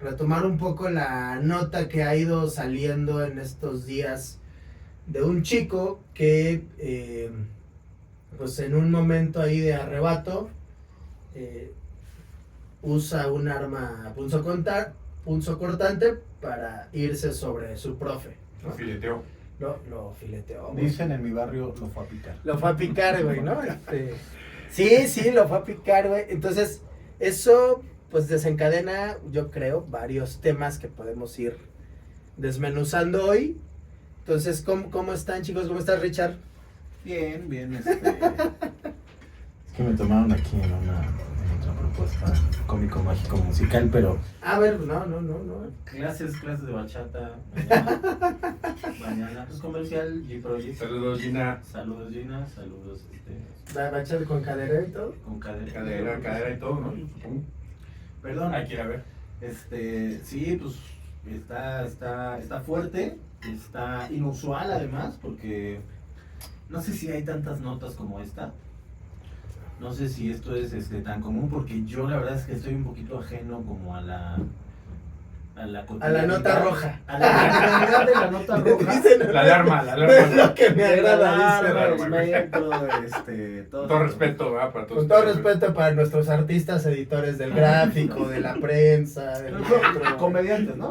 retomar un poco la nota que ha ido saliendo en estos días de un chico que, pues en un momento ahí de arrebato, eh, usa un arma punzocortante para irse sobre su profe, ¿no? Lo fileteó. Lo fileteó. Dicen en mi barrio, lo fue a picar. Lo fue a picar, güey, ¿no? Sí, lo fue a picar, güey. Entonces, eso, pues, desencadena, yo creo, varios temas que podemos ir desmenuzando hoy. Entonces, ¿cómo están, chicos? ¿Cómo estás, Richard? Bien, es que me tomaron aquí en otra propuesta cómico, mágico, musical, pero... A ver, no. Clases de bachata, mañana, pues comercial, G-Project. Saludos, Gina. Saludos, Gina, saludos, Bachata con cadera y todo. con Cadera y todo, ¿no? Supongo. Perdón. Hay que ir a ver. Sí, pues está fuerte, está inusual además, porque no sé si hay tantas notas como esta. No sé si esto es tan común, porque yo la verdad es que estoy un poquito ajeno como a la nota roja. A la cotidianidad de la nota roja. La alarma. Es lo que me agrada, dice. Todo respeto, ¿verdad? Para todos. Con todo respeto para nuestros artistas, editores del gráfico, de la prensa, del teatro. Comediantes, ¿no?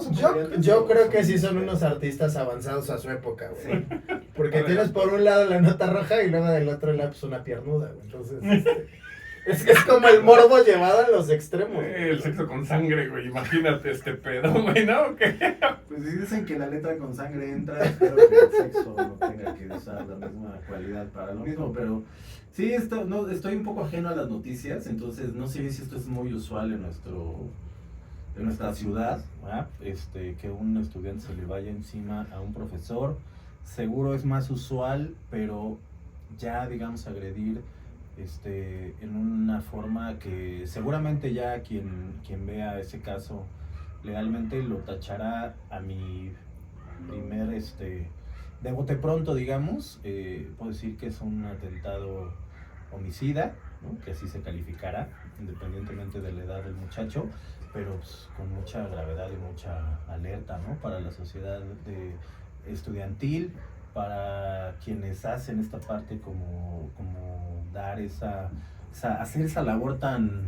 Yo creo que sí son unos artistas avanzados a su época, güey. Sí. Porque tienes por un lado la nota roja y luego del otro lado pues una piernuda, güey. Entonces, es como el morbo llevado a los extremos. El sexo con sangre, güey. Imagínate este pedo, güey, ¿no? ¿Qué? Pues si dicen que la letra con sangre entra, espero que el sexo no tenga que usar la misma cualidad para lo mismo, pero sí, estoy un poco ajeno a las noticias, entonces no sé si esto es muy usual en nuestra ciudad, ¿verdad? Que un estudiante se le vaya encima a un profesor. Seguro es más usual, pero ya, digamos, agredir en una forma que seguramente ya quien vea ese caso legalmente lo tachará a mi primer, de bote pronto, digamos, puedo decir que es un atentado homicida, ¿no? Que así se calificará, independientemente de la edad del muchacho, pero pues, con mucha gravedad y mucha alerta, ¿no? Para la sociedad estudiantil, para quienes hacen esta parte como dar hacer esa labor tan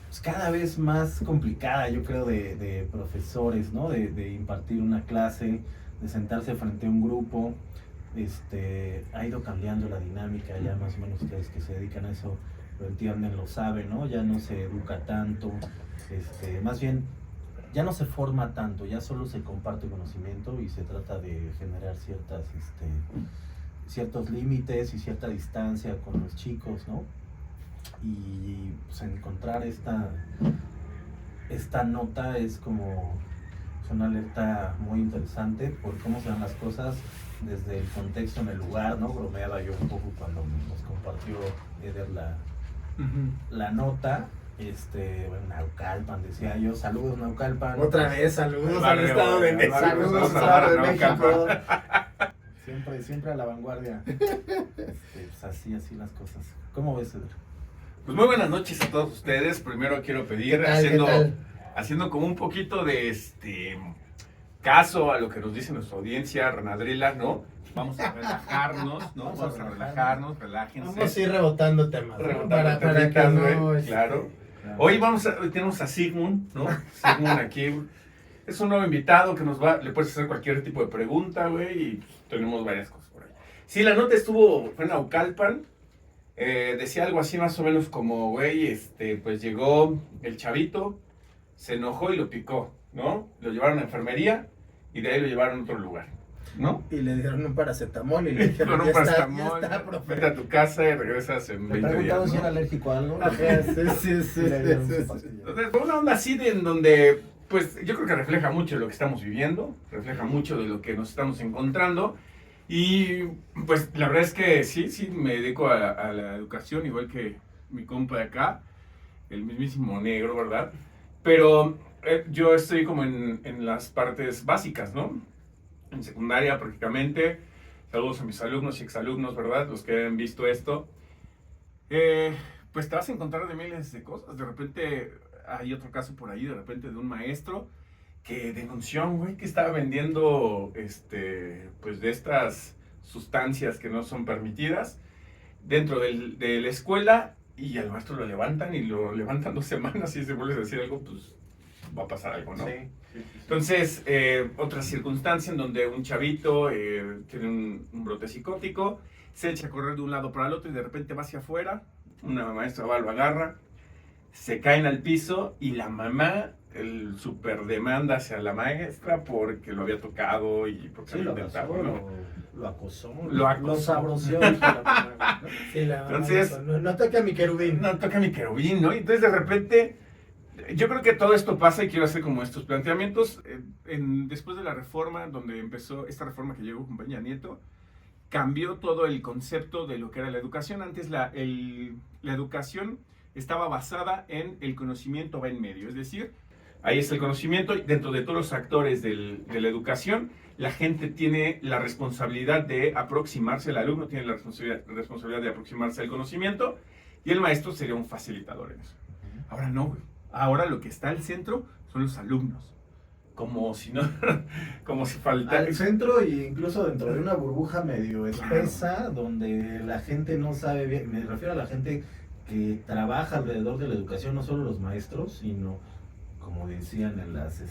pues, cada vez más complicada, yo creo, de profesores, ¿no? De impartir una clase, de sentarse frente a un grupo. Ha ido cambiando la dinámica, ya más o menos ustedes que se dedican a eso lo entienden, lo saben, ¿no? Ya no se educa tanto, más bien ya no se forma tanto, ya solo se comparte conocimiento y se trata de generar ciertos límites y cierta distancia con los chicos, ¿no? Y pues, encontrar esta nota es una alerta muy interesante por cómo se dan las cosas desde el contexto en el lugar, ¿no? Bromeaba yo un poco cuando nos compartió Eder la nota. Naucalpan, decía yo, saludos Naucalpan. Otra vez, saludos al Estado de México. Saludos al Estado Estado de México. Siempre a la vanguardia. Pues así las cosas. ¿Cómo ves, Eder? Pues muy buenas noches a todos ustedes. Primero quiero pedir, ¿Qué tal? haciendo como un poquito de caso a lo que nos dice nuestra audiencia, Renadrila, ¿no? Vamos a relajarnos, ¿no? Vamos a relajarnos, relájense. Vamos a ir rebotando temas, ¿no? Rebotando para que temitas, no... güey, claro. Hoy tenemos a Sigmund, ¿no? Sigmund aquí. Es un nuevo invitado que le puedes hacer cualquier tipo de pregunta, güey, y tenemos varias cosas por ahí. Sí, la nota fue en Naucalpan. Decía algo así más o menos como, güey, pues llegó el chavito, se enojó y lo picó, ¿no? Lo llevaron a enfermería y de ahí lo llevaron a otro lugar, ¿no? Y le dieron un paracetamol y le dijeron, Con un paracetamol, ya está, profe. vete a tu casa y regresas en 20 días, preguntado ¿no? si era alérgico a algo. Ajá, sí. Entonces, fue una onda así en donde, pues, yo creo que refleja mucho de lo que estamos viviendo, refleja mucho de lo que nos estamos encontrando. Y, pues, la verdad es que sí, me dedico a la educación, igual que mi compa de acá, el mismísimo negro, ¿verdad? Pero yo estoy como en las partes básicas, ¿no? En secundaria prácticamente. Saludos a mis alumnos y exalumnos, ¿verdad? Los que han visto esto. Pues te vas a encontrar de miles de cosas. De repente hay otro caso por ahí de repente de un maestro que denunció a un güey que estaba vendiendo, pues de estas sustancias que no son permitidas dentro de la escuela, y al maestro lo levantan y lo levantan 2 semanas, y si vuelves a decir algo, pues va a pasar algo, ¿no? Sí. Entonces, otra circunstancia en donde un chavito tiene un brote psicótico, se echa a correr de un lado para el otro y de repente va hacia afuera, una maestra va, lo agarra, se caen al piso y la mamá el super demanda hacia la maestra porque lo había tocado y porque Sí, había lo intentado, abrazó, ¿no? lo acosó, Lo acosó. lo sabroció. dijo la mamá, ¿no? Sí, la mamá Entonces- no toca a mi querubín. No toca mi querubín, ¿no? Y entonces de repente, yo creo que todo esto pasa y quiero hacer como estos planteamientos. Después de la reforma, donde empezó esta reforma que llegó con Peña Nieto, cambió todo el concepto de lo que era la educación. Antes la educación estaba basada en el conocimiento va en medio, es decir, ahí está el conocimiento y dentro de todos los actores de la educación, la gente tiene la responsabilidad de aproximarse, el alumno tiene la responsabilidad de aproximarse al conocimiento y el maestro sería un facilitador en eso. Ahora no, güey. Ahora lo que está al centro son los alumnos. Como si no, como si faltara. Al centro e incluso dentro de una burbuja medio espesa, donde la gente no sabe bien, me refiero a la gente que trabaja alrededor de la educación, no solo los maestros, sino, como decían en las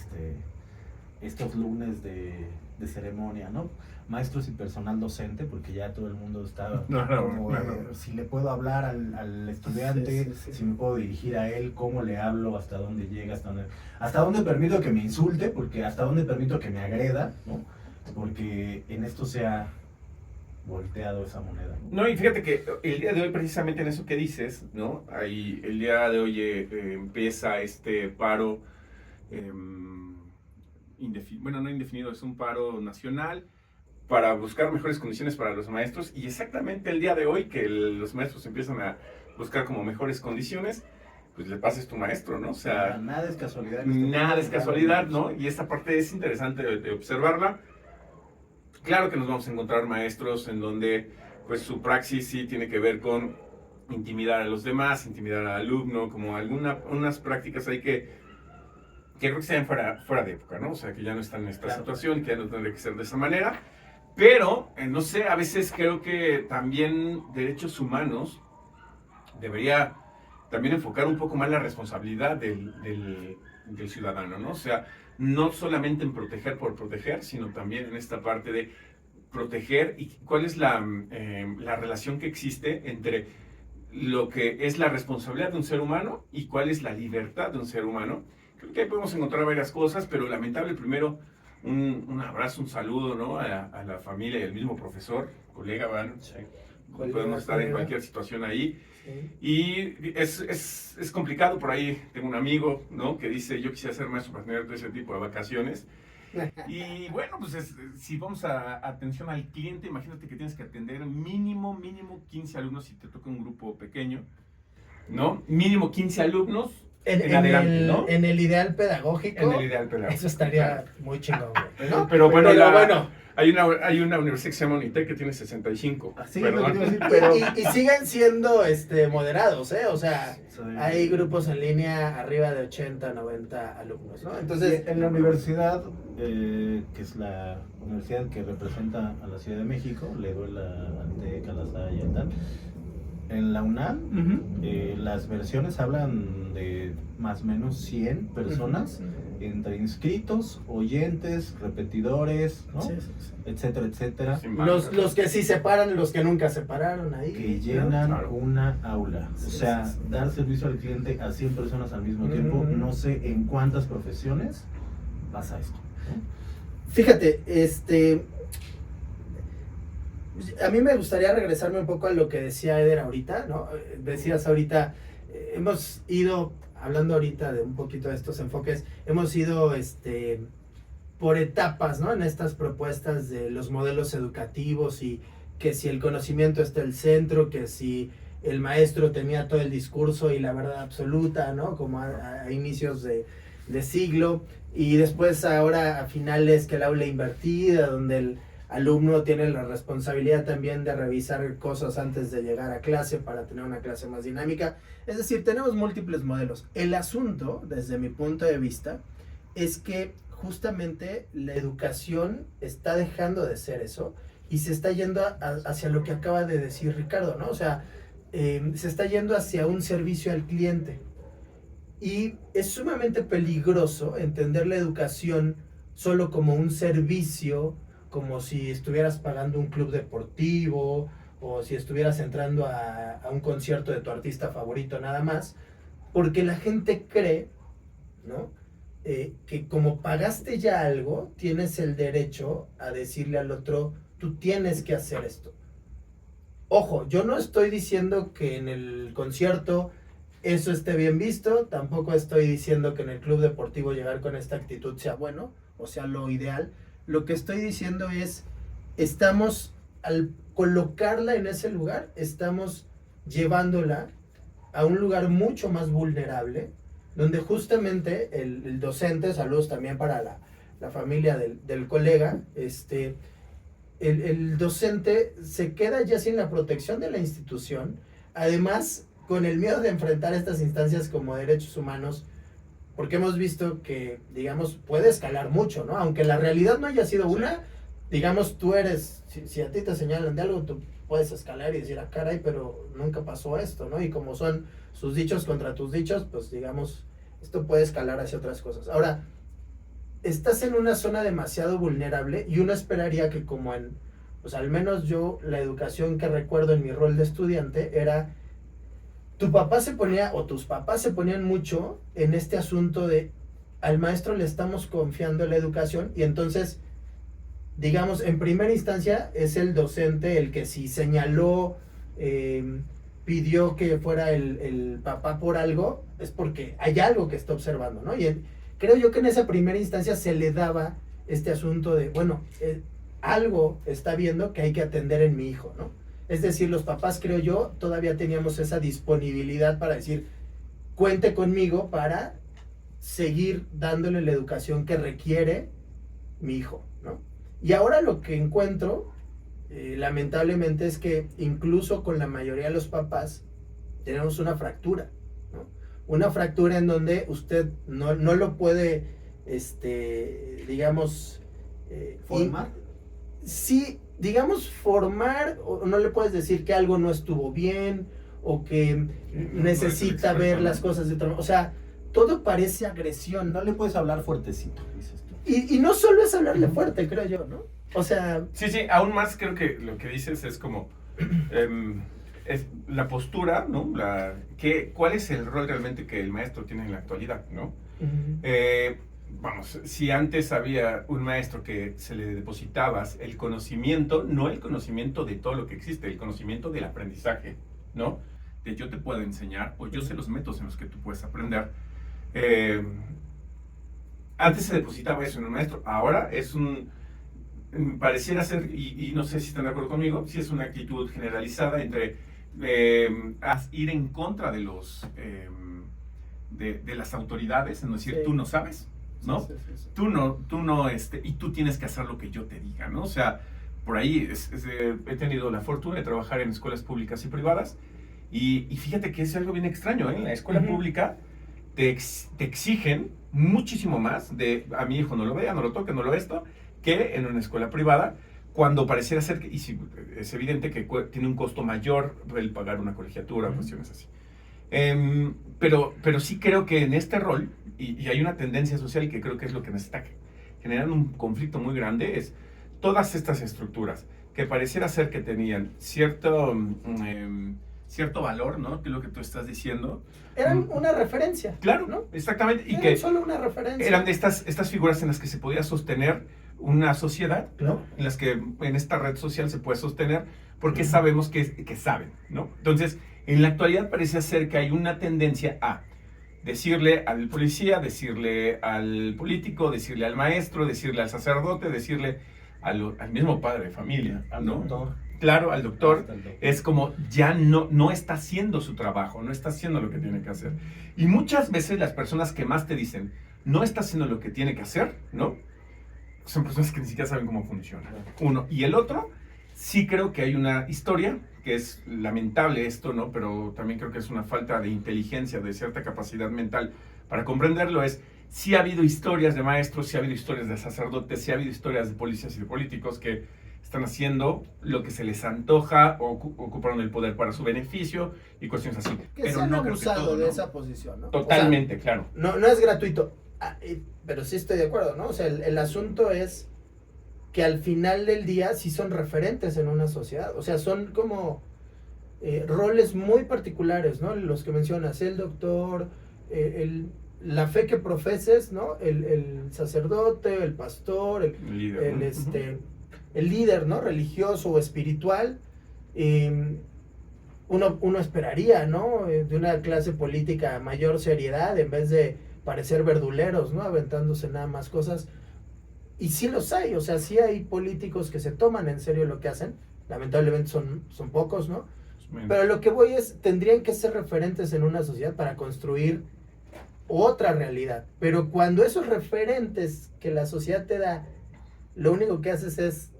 estos lunes de ceremonia, ¿no? Maestros y personal docente, porque ya todo el mundo está como, si le puedo hablar al estudiante, Sí. si me puedo dirigir a él, cómo le hablo, hasta dónde llega, hasta dónde permito que me insulte, porque hasta dónde permito que me agreda, ¿no? Porque en esto se ha volteado esa moneda, ¿no? No, y fíjate que el día de hoy, precisamente en eso que dices, ¿no? Ahí, el día de hoy empieza este paro, bueno, no indefinido, es un paro nacional para buscar mejores condiciones para los maestros, y exactamente el día de hoy que los maestros empiezan a buscar como mejores condiciones, pues le pases tu maestro, ¿no? O sea, Nada es casualidad. nada es casualidad, ¿no? Y esta parte es interesante de observarla. Claro que nos vamos a encontrar maestros en donde pues su praxis sí tiene que ver con intimidar a los demás, intimidar al alumno, como unas prácticas ahí que creo que sean fuera de época, ¿no? O sea, que ya no están en esta situación, que ya no tendría que ser de esa manera. Pero, no sé, a veces creo que también derechos humanos debería también enfocar un poco más la responsabilidad del ciudadano, ¿no? O sea, no solamente en proteger por proteger, sino también en esta parte de proteger y cuál es la relación que existe entre lo que es la responsabilidad de un ser humano y cuál es la libertad de un ser humano. Creo que ahí podemos encontrar varias cosas, pero lamentable primero un abrazo, un saludo, ¿no? A la familia y al mismo profesor, colega, ¿verdad? Sí. Podemos estar en cualquier situación ahí. Sí. Y es complicado, por ahí tengo un amigo, ¿no? Que dice, yo quisiera ser maestro para tener todo ese tipo de vacaciones. Y bueno, pues si vamos a atención al cliente, imagínate que tienes que atender mínimo 15 alumnos si te toca un grupo pequeño, ¿no? Mínimo 15 alumnos en adelante, ¿no? En el ideal pedagógico, En el ideal pedagógico. eso estaría muy chingón, güey, ¿no? Pero bueno, bueno, hay una universidad que se llama Unitec que tiene 65. Así perdón. es lo que te iba a decir, pero y siguen siendo moderados, ¿eh? O sea, soy- hay grupos en línea arriba de 80, 90 alumnos, ¿no? Entonces, en la universidad, que es la universidad que representa a la Ciudad de México, le doy la ante Calasaya y tal. En la UNAM, las versiones hablan de más o menos 100 personas, entre inscritos, oyentes, repetidores, ¿no? Sí, sí, sí. Etcétera, etcétera, Sin Los bancas. que sí se paran, los que nunca se pararon ahí. que llenan Claro. una aula. O Sí, sea, sí, sí. dar servicio al cliente a 100 personas al mismo Ujú, tiempo, ujú. no sé en cuántas profesiones pasa esto, ¿no? Fíjate, a mí me gustaría regresarme un poco a lo que decía Eder ahorita, ¿no? Decías ahorita, hemos ido, hablando ahorita de un poquito de estos enfoques, hemos ido por etapas, ¿no? En estas propuestas de los modelos educativos y que si el conocimiento está en el centro, que si el maestro tenía todo el discurso y la verdad absoluta, ¿no? Como a inicios de siglo, y después ahora a finales que el aula invertida, donde alumno tiene la responsabilidad también de revisar cosas antes de llegar a clase para tener una clase más dinámica. Es decir, tenemos múltiples modelos. El asunto, desde mi punto de vista, es que justamente la educación está dejando de ser eso y se está yendo hacia lo que acaba de decir Ricardo, ¿no? O sea, se está yendo hacia un servicio al cliente. Y es sumamente peligroso entender la educación solo como un servicio, como si estuvieras pagando un club deportivo o si estuvieras entrando a un concierto de tu artista favorito nada más, porque la gente cree, ¿no? Que como pagaste ya algo, tienes el derecho a decirle al otro, tú tienes que hacer esto. Ojo, yo no estoy diciendo que en el concierto eso esté bien visto, tampoco estoy diciendo que en el club deportivo llegar con esta actitud sea bueno, o sea lo ideal. Lo que estoy diciendo es, estamos, al colocarla en ese lugar, estamos llevándola a un lugar mucho más vulnerable, donde justamente el docente, saludos también para la familia del colega, el docente se queda ya sin la protección de la institución, además con el miedo de enfrentar estas instancias como derechos humanos, porque hemos visto que, digamos, puede escalar mucho, ¿no? Aunque la realidad no haya sido una, digamos, tú eres, si a ti te señalan de algo, tú puedes escalar y decir, ah, caray, pero nunca pasó esto, ¿no? Y como son sus dichos contra tus dichos, pues, digamos, esto puede escalar hacia otras cosas. Ahora, estás en una zona demasiado vulnerable y uno esperaría que como pues al menos yo, la educación que recuerdo en mi rol de estudiante era, tu papá se ponía, o tus papás se ponían mucho en este asunto de, al maestro le estamos confiando la educación y entonces, digamos, en primera instancia es el docente el que si señaló, pidió que fuera el papá por algo, es porque hay algo que está observando, ¿no? Y creo yo que en esa primera instancia se le daba este asunto de, bueno, algo está viendo que hay que atender en mi hijo, ¿no? Es decir, los papás, creo yo, todavía teníamos esa disponibilidad para decir, cuente conmigo para seguir dándole la educación que requiere mi hijo, ¿no? Y ahora lo que encuentro, lamentablemente, es que incluso con la mayoría de los papás tenemos una fractura, ¿no? Una fractura en donde usted no lo puede, digamos... ¿formar? Sí, digamos, formar, o no le puedes decir que algo no estuvo bien, o que necesita ver las cosas de otra manera. O sea, todo parece agresión. No le puedes hablar fuertecito, dices tú. Y no solo es hablarle fuerte, creo yo, ¿no? O sea... Sí, aún más creo que lo que dices es como... es la postura, ¿no? ¿Cuál es el rol realmente que el maestro tiene en la actualidad, ¿no? Vamos, si antes había un maestro que se le depositabas el conocimiento, no el conocimiento de todo lo que existe, el conocimiento del aprendizaje, ¿no? De yo te puedo enseñar, o yo sé los métodos en los que tú puedes aprender. Antes se depositaba eso en un maestro, ahora es pareciera ser, y no sé si están de acuerdo conmigo, si es una actitud generalizada entre ir en contra de de las autoridades, en decir, tú no sabes, ¿no? Sí. Tú no, y tú tienes que hacer lo que yo te diga, ¿no? O sea, por ahí he tenido la fortuna de trabajar en escuelas públicas y privadas, y fíjate que es algo bien extraño, ¿eh? En la escuela pública te exigen muchísimo más de, a mi hijo no lo vea, no lo toque, no lo esto, que en una escuela privada, cuando pareciera ser que, y si, es evidente que tiene un costo mayor el pagar una colegiatura, cuestiones así. Pero sí creo que en este rol, y hay una tendencia social que creo que es lo que nos está generando un conflicto muy grande, es todas estas estructuras que pareciera ser que tenían cierto valor, ¿no? Que es lo que tú estás diciendo. Eran una referencia. Claro, ¿no? Exactamente. Y eran que solo una referencia. eran estas figuras en las que se podía sostener una sociedad, ¿no? En las que en esta red social se puede sostener porque sabemos que saben, ¿no? Entonces, en la actualidad parece ser que hay una tendencia a decirle al policía, decirle al político, decirle al maestro, decirle al sacerdote, decirle al mismo padre de familia, al ¿no? doctor. Claro, al doctor. Es como ya no está haciendo su trabajo, no está haciendo lo que tiene que hacer. Y muchas veces las personas que más te dicen, no está haciendo lo que tiene que hacer, ¿no? son personas que ni siquiera saben cómo funciona. Uno. Y el otro, sí creo que hay una historia, que es lamentable esto, ¿no? Pero también creo que es una falta de inteligencia, de cierta capacidad mental para comprenderlo, es, sí ha habido historias de maestros, sí ha habido historias de sacerdotes, sí ha habido historias de policías y de políticos que están haciendo lo que se les antoja o ocuparon el poder para su beneficio y cuestiones así. Que Pero se han no creo que abusado todo, de ¿no? esa posición, ¿no? Totalmente, O sea, claro. no es gratuito, pero sí estoy de acuerdo, ¿no? O sea, el asunto es que al final del día sí son referentes en una sociedad, o sea, son como roles muy particulares, ¿no? Los que mencionas, el doctor, la fe que profeses, ¿no? El sacerdote, el pastor, El líder, ¿no? el líder, ¿no? Religioso o espiritual. Uno esperaría, ¿no? De una clase política mayor seriedad en vez de parecer verduleros, ¿no? Aventándose nada más cosas. Y sí los hay, o sea, sí hay políticos que se toman en serio lo que hacen. Lamentablemente son pocos, ¿no? Pero lo que voy es, tendrían que ser referentes en una sociedad para construir otra realidad. Pero cuando esos referentes que la sociedad te da, lo único que haces es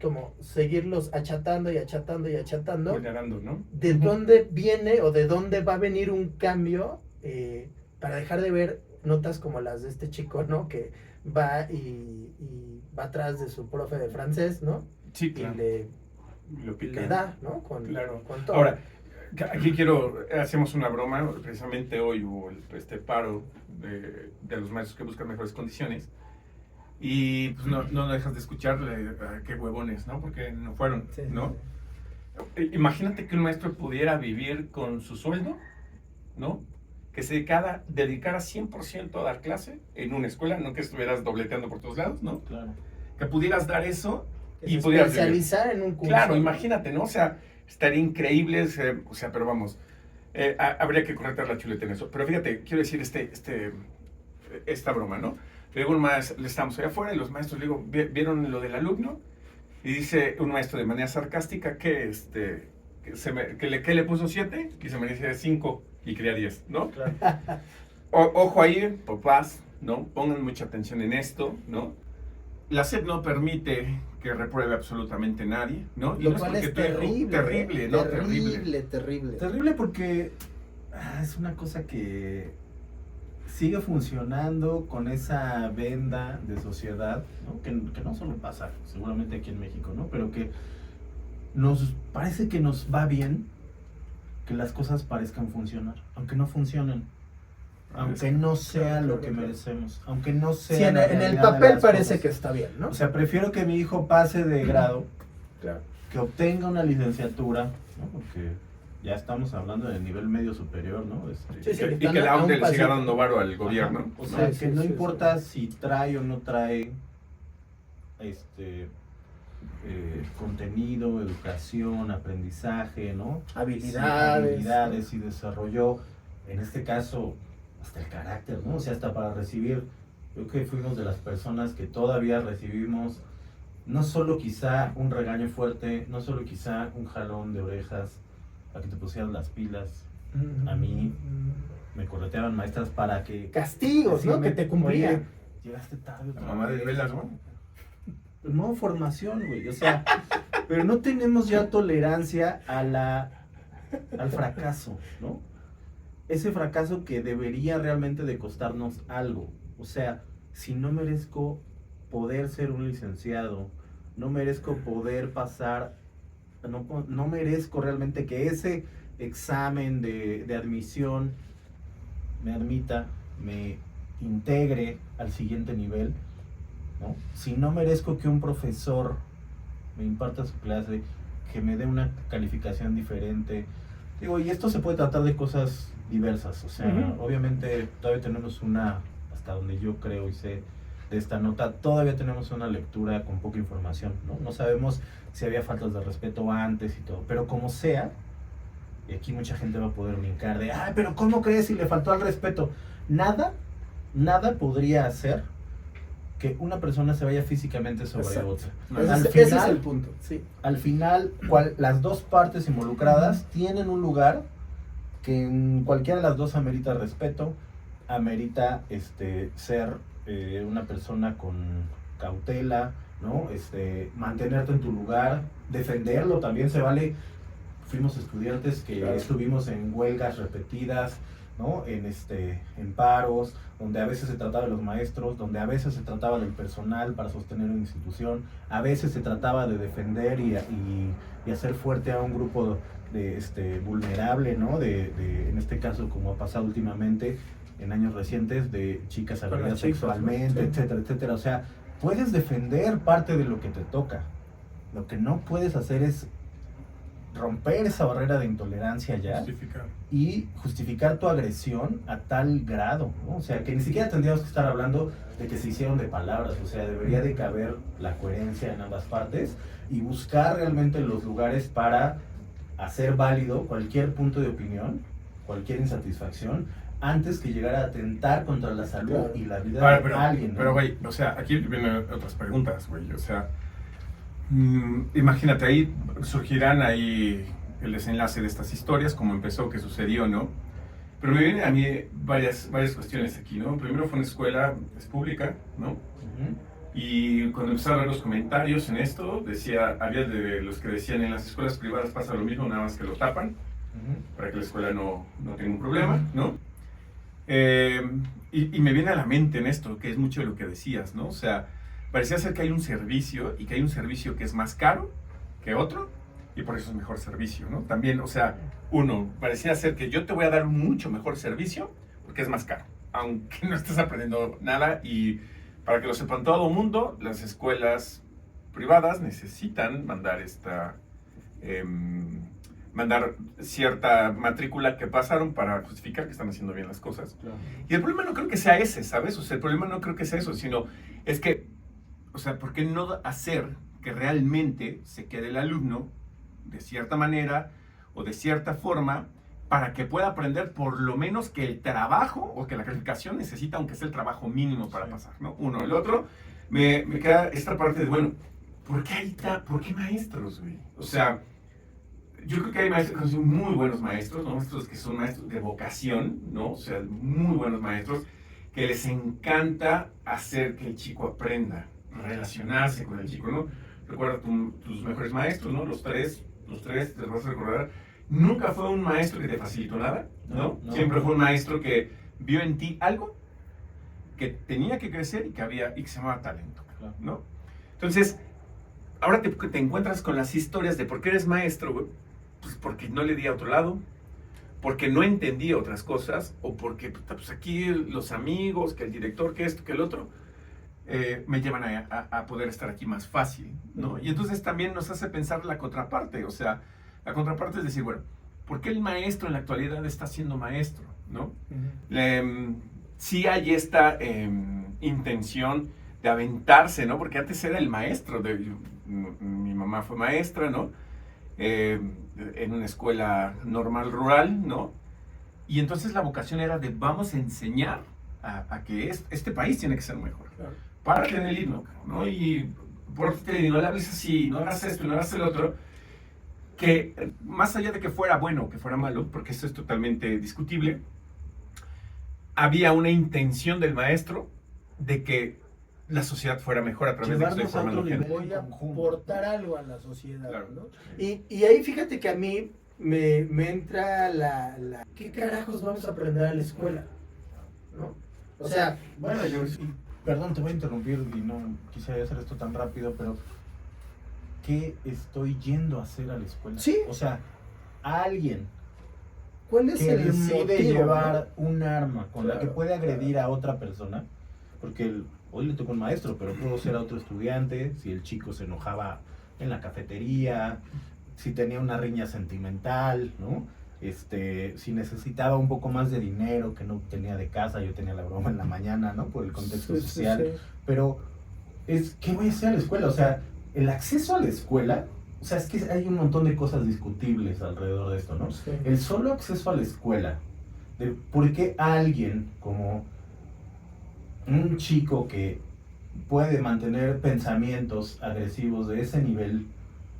como seguirlos achatando y achatando y achatando. Vulnerando, ¿no? ¿De dónde viene o de dónde va a venir un cambio para dejar de ver notas como las de este chico, ¿no? Que va y va atrás de su profe de francés, ¿no? Sí, claro. Y lo pica. le da, ¿no? Claro. Con todo. Ahora, aquí hacemos una broma, precisamente hoy hubo este paro de los maestros que buscan mejores condiciones y pues no dejas de escucharle, qué huevones, ¿no? Porque no fueron, Sí, ¿no? sí. Imagínate que un maestro pudiera vivir con su sueldo, ¿no? Que se dedicara 100% a dar clase en una escuela, no que estuvieras dobleteando por todos lados, ¿no? Claro. Que pudieras dar eso Que y se pudieras especializar en un curso. Claro, imagínate, ¿no? O sea, estaría increíble, o sea, pero vamos, habría que correctar la chuleta en eso. Pero fíjate, quiero decir esta broma, ¿no? Luego un maestro, le estamos allá afuera y los maestros, le digo, ¿vieron lo del alumno? Y dice un maestro de manera sarcástica que le puso 7 y se merecía 5 y quería 10, ¿no? Claro. Ojo ahí, papás, ¿no? Pongan mucha atención en esto, ¿no? La SEP no permite que repruebe absolutamente nadie, ¿no? Lo no cual es porque tu hijo- terrible. terrible, ¿no? Terrible. Terrible. Terrible porque es una cosa que sigue funcionando con esa venda de sociedad, ¿no? Que no solo pasa seguramente aquí en México, ¿no? Pero que nos parece que nos va bien que las cosas parezcan funcionar, aunque no funcionen, aunque no sea lo que merecemos, aunque no sea Sí, en la el realidad de papel las parece cosas. que está bien, ¿no? O sea, prefiero que mi hijo pase de grado, Claro. que obtenga una licenciatura, ¿no? Porque ya estamos hablando del nivel medio superior, ¿no? Sí, sí. Y que la ONDE le siga dando varo al gobierno. Ajá. O sea, Sí, que sí, no sí, importa si trae o no trae contenido, educación, aprendizaje, ¿no? Habilidades. Sí, habilidades y desarrolló, en este caso, hasta el carácter, ¿no? O sea, hasta para recibir, creo que fuimos de las personas que todavía recibimos no solo quizá un regaño fuerte, no solo quizá un jalón de orejas para que te pusieran las pilas. A mí me correteaban maestras para que... Castigos, ¿no? decirme, Que te cumplían. "Oye, llegaste tarde La otra mamá de vez". velas, ¿no? No, formación, güey, o sea, pero no tenemos ya tolerancia al fracaso, ¿no? Ese fracaso que debería realmente de costarnos algo. O sea, si no merezco poder ser un licenciado, no merezco poder pasar, no merezco realmente que ese examen de admisión me admita, me integre al siguiente nivel, ¿no? Si no merezco que un profesor me imparta su clase, que me dé una calificación diferente, digo, y esto se puede tratar de cosas diversas, o sea, obviamente todavía tenemos hasta donde yo creo y sé de esta nota, todavía tenemos una lectura con poca información, ¿no? No sabemos si había faltas de respeto antes y todo, pero como sea, y aquí mucha gente va a poder brincar de, ay, pero ¿cómo crees si le faltó al respeto? Nada podría hacer que una persona se vaya físicamente sobre Exacto. otra. Ese es el punto, sí. Al final, las dos partes involucradas tienen un lugar que en cualquiera de las dos amerita respeto, amerita ser una persona con cautela, ¿no? Mantenerte en tu lugar, defenderlo también se vale. Fuimos estudiantes que Claro. estuvimos en huelgas repetidas, ¿no? En paros, donde a veces se trataba de los maestros, donde a veces se trataba del personal para sostener una institución, a veces se trataba de defender y hacer fuerte a un grupo vulnerable, ¿no? En este caso, como ha pasado últimamente en años recientes, de chicas Con agredidas las chicas, sexualmente, ¿no? Sí. etcétera, etcétera. O sea, puedes defender parte de lo que te toca. Lo que no puedes hacer es romper esa barrera de intolerancia ya Justificar. y justificar tu agresión a tal grado, ¿no? O sea, que ni siquiera tendríamos que estar hablando de que se hicieron de palabras, o sea, debería de caber la coherencia en ambas partes y buscar realmente los lugares para hacer válido cualquier punto de opinión, cualquier insatisfacción, antes que llegar a atentar contra la salud Claro. y la vida Ahora, de alguien, ¿no? pero, güey, o sea, aquí vienen otras preguntas, güey. O sea, imagínate, ahí surgirán ahí el desenlace de estas historias, cómo empezó, qué sucedió, ¿no? Pero me vienen a mí varias cuestiones aquí, ¿no? Primero fue una escuela, es pública, ¿no? Ujú. Y cuando empezaron a ver los comentarios en esto, había de los que decían en las escuelas privadas pasa lo mismo, nada más que lo tapan, Ujú. para que la escuela no tenga un problema, ¿no? Y me viene a la mente en esto, que es mucho de lo que decías, ¿no? O sea, parecía ser que hay un servicio y que hay un servicio que es más caro que otro y por eso es mejor servicio, ¿no? También, o sea, parecía ser que yo te voy a dar un mucho mejor servicio porque es más caro, aunque no estés aprendiendo nada. Y para que lo sepan todo el mundo, las escuelas privadas necesitan mandar cierta matrícula que pasaron para justificar que están haciendo bien las cosas. Claro. Y el problema no creo que sea ese, ¿sabes? O sea, el problema no creo que sea eso, sino es que, o sea, ¿por qué no hacer que realmente se quede el alumno de cierta manera o de cierta forma para que pueda aprender por lo menos que el trabajo o que la calificación necesita, aunque sea el trabajo mínimo para pasar, ¿no? Uno. El otro, me queda esta parte de, bueno, ¿por qué maestros, güey? O sea, yo creo que hay maestros que son muy buenos maestros, ¿no? Maestros que son maestros de vocación, ¿no? O sea, muy buenos maestros que les encanta hacer que el chico aprenda, relacionarse con el chico, ¿no? Recuerda tus mejores maestros, ¿no? Los tres, te vas a recordar. Nunca fue un maestro que te facilitó nada, ¿no? No. Siempre fue un maestro que vio en ti algo que tenía que crecer y que se llamaba talento, ¿no? Entonces, ahora te encuentras con las historias de por qué eres maestro, güey. Pues porque no le di a otro lado, porque no entendí otras cosas, o porque pues aquí los amigos, que el director, que esto, que el otro, me llevan a poder estar aquí más fácil, ¿no? Y entonces también nos hace pensar la contraparte, o sea, la contraparte es decir, bueno, ¿por qué el maestro en la actualidad está siendo maestro, ¿no? Sí hay esta intención de aventarse, ¿no? Porque antes era el maestro, mi mamá fue maestra, ¿no? En una escuela normal rural, ¿no? Y entonces la vocación era de vamos a enseñar a que este país tiene que ser mejor. Claro. Párate en el himno, ¿no? Y pórtate, no le hables así, no hagas esto, no hagas el otro. Que más allá de que fuera bueno o que fuera malo, porque eso es totalmente discutible, había una intención del maestro de que la sociedad fuera mejor a través de que estoy Llevarnos a otro formando gente. nivel. Voy a aportar algo a la sociedad, Claro. ¿no? Y ahí fíjate que a mí me entra ¿qué carajos vamos a aprender a la escuela? ¿No? O sea, Bueno, perdón, te voy a interrumpir y no quisiera hacer esto tan rápido, pero ¿qué estoy yendo a hacer a la escuela? Sí. O sea, alguien ¿cuál es que el decide motivo, llevar un arma con la que Claro. puede agredir a otra persona, porque hoy le tocó un maestro, pero pudo ser a otro estudiante, si el chico se enojaba en la cafetería, si tenía una riña sentimental, ¿no? Si necesitaba un poco más de dinero que no tenía de casa, yo tenía la broma en la mañana, ¿no? Por el contexto Sí, sí, social. sí. Pero ¿qué voy a hacer a la escuela? O sea, el acceso a la escuela, o sea, es que hay un montón de cosas discutibles alrededor de esto, ¿no? Sí. El solo acceso a la escuela, de por qué alguien como un chico que puede mantener pensamientos agresivos de ese nivel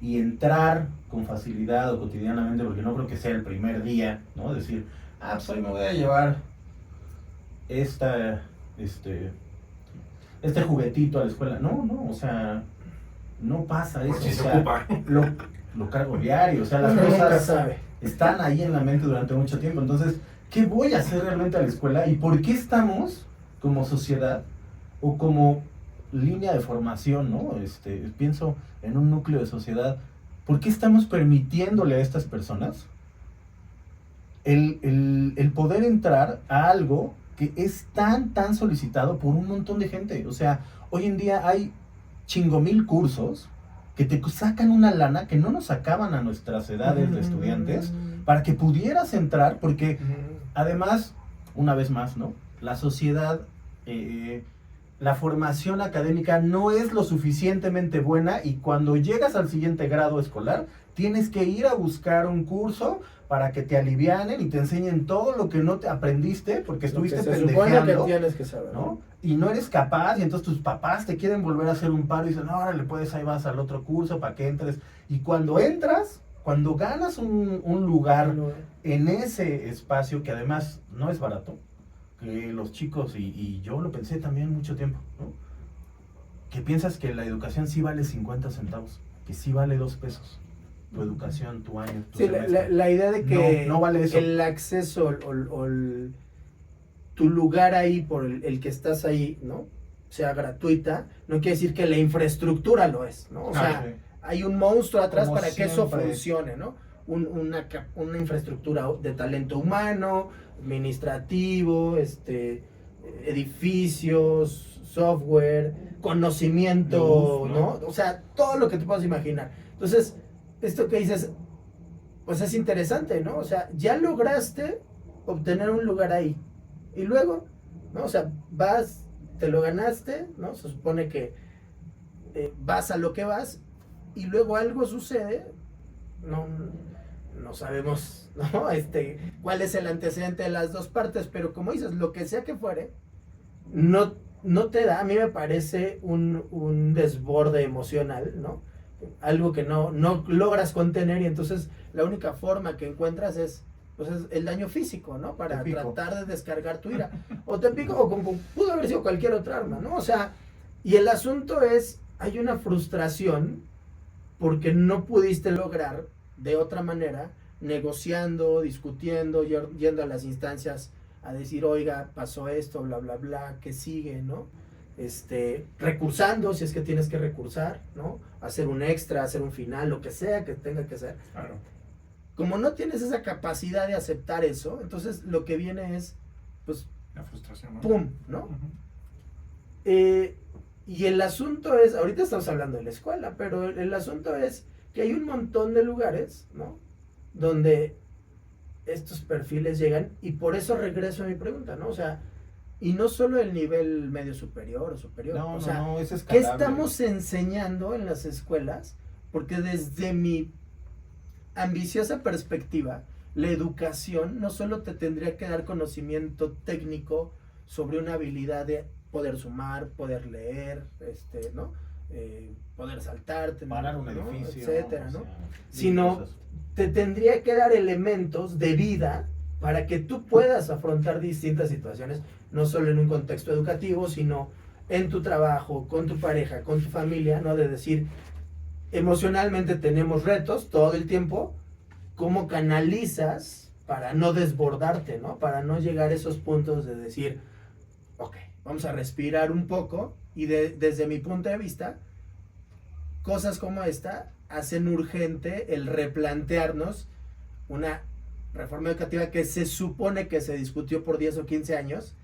y entrar con facilidad o cotidianamente, porque no creo que sea el primer día, ¿no? Decir, pues hoy me voy a llevar este juguetito a la escuela. No, o sea, no pasa eso. Por si o se sea, ocupa. lo cargo diario, o sea, las Uno nunca cosas sabe. están ahí en la mente durante mucho tiempo. Entonces, ¿qué voy a hacer realmente a la escuela? ¿Y por qué estamos como sociedad o como línea de formación, ¿no? Pienso en un núcleo de sociedad. ¿Por qué estamos permitiéndole a estas personas el poder entrar a algo que es tan solicitado por un montón de gente? O sea, hoy en día hay chingomil cursos que te sacan una lana que no nos sacaban a nuestras edades de estudiantes para que pudieras entrar, porque además, una vez más, ¿no? La sociedad, la formación académica no es lo suficientemente buena y cuando llegas al siguiente grado escolar, tienes que ir a buscar un curso para que te alivianen y te enseñen todo lo que no te aprendiste porque estuviste Lo que se supone pendejeando, que tienes que saber, ¿no? Y no eres capaz y entonces tus papás te quieren volver a hacer un paro y dicen, no, órale, pues ahí vas al otro curso para que entres. Y cuando entras, cuando ganas un lugar en ese espacio que además no es barato, que los chicos, y yo lo pensé también mucho tiempo, ¿no? Que piensas que la educación sí vale 50 centavos, que sí vale 2 pesos. Tu educación, tu año, tu Sí, semestre. la idea de que no vale eso. el acceso tu lugar ahí por el que estás ahí, ¿no? Sea gratuita, no quiere decir que la infraestructura lo es, ¿no? O sea, sí. hay un monstruo atrás Como para que eso siempre. funcione, ¿no? Una infraestructura de talento humano, administrativo, edificios, software, conocimiento, Luz, ¿no? O sea, todo lo que te puedas imaginar. Entonces, esto que dices, pues es interesante, ¿no? O sea, ya lograste obtener un lugar ahí. Y luego, ¿no? O sea, vas, te lo ganaste, ¿no? Se supone que vas a lo que vas y luego algo sucede, no sabemos, ¿no? Cuál es el antecedente de las dos partes, pero como dices, lo que sea que fuere, no te da, a mí me parece un desborde emocional, ¿no? Algo que no logras contener y entonces la única forma que encuentras es el daño físico, ¿no? Para tratar de descargar tu ira. O te pico, o como pudo haber sido cualquier otra arma, ¿no? O sea, y el asunto es, hay una frustración porque no pudiste lograr de otra manera, negociando, discutiendo, yendo a las instancias a decir, oiga, pasó esto, bla, bla, bla, ¿qué sigue, no? Recursando, si es que tienes que recursar, ¿no? Hacer un extra, hacer un final, lo que sea que tenga que hacer. Claro. Como no tienes esa capacidad de aceptar eso, entonces lo que viene es, pues, La frustración, ¿no? ¡pum!, ¿no? Uh-huh. Y el asunto es, ahorita estamos hablando de la escuela, pero el asunto es que hay un montón de lugares, ¿no? Donde estos perfiles llegan, y por eso regreso a mi pregunta, ¿no? O sea, y no solo el nivel medio superior o superior, o sea, es ¿qué escalable. estamos enseñando en las escuelas? Porque desde mi ambiciosa perspectiva, la educación no solo te tendría que dar conocimiento técnico sobre una habilidad de poder sumar, poder leer, ¿no? Poder saltar, parar un ¿no? edificio, etcétera, o sea, ¿no? Sino te tendría que dar elementos de vida para que tú puedas afrontar distintas situaciones, no solo en un contexto educativo, sino en tu trabajo, con tu pareja, con tu familia, ¿no? De decir, emocionalmente tenemos retos todo el tiempo, ¿cómo canalizas para no desbordarte, ¿no? Para no llegar a esos puntos de decir, ok, vamos a respirar un poco, y desde mi punto de vista, cosas como esta hacen urgente el replantearnos una reforma educativa que se supone que se discutió por 10 o 15 años,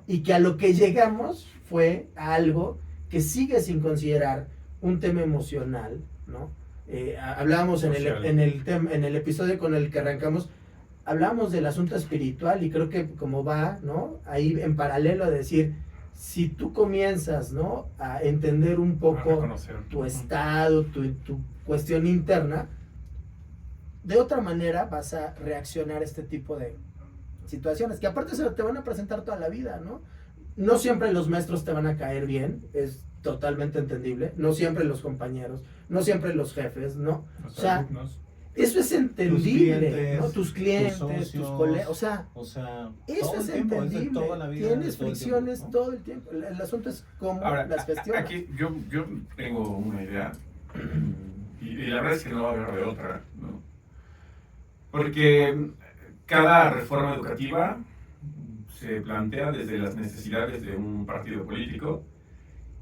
y que a lo que llegamos fue a algo que sigue sin considerar un tema emocional, ¿no? Hablábamos en el episodio con el que arrancamos, hablábamos del asunto espiritual, y creo que como va, ¿no? Ahí en paralelo a decir, si tú comienzas, ¿no? A entender un poco tu estado, tu cuestión interna, de otra manera vas a reaccionar a este tipo de situaciones, que aparte se te van a presentar toda la vida, ¿no? No siempre los maestros te van a caer bien, es totalmente entendible, no siempre los compañeros, no siempre los jefes, ¿no? Los o sea, alumnos. Eso es entendible, clientes, ¿no? Tus clientes, tus socios, colegas, o sea, todo eso es el tiempo, es de entendible. toda la vida, Tienes de todo el fricciones tiempo, ¿no? todo el tiempo. El asunto es cómo Ahora, las gestionas. aquí yo tengo una idea y la verdad es que no va a haber de otra, ¿no? Porque cada reforma educativa se plantea desde las necesidades de un partido político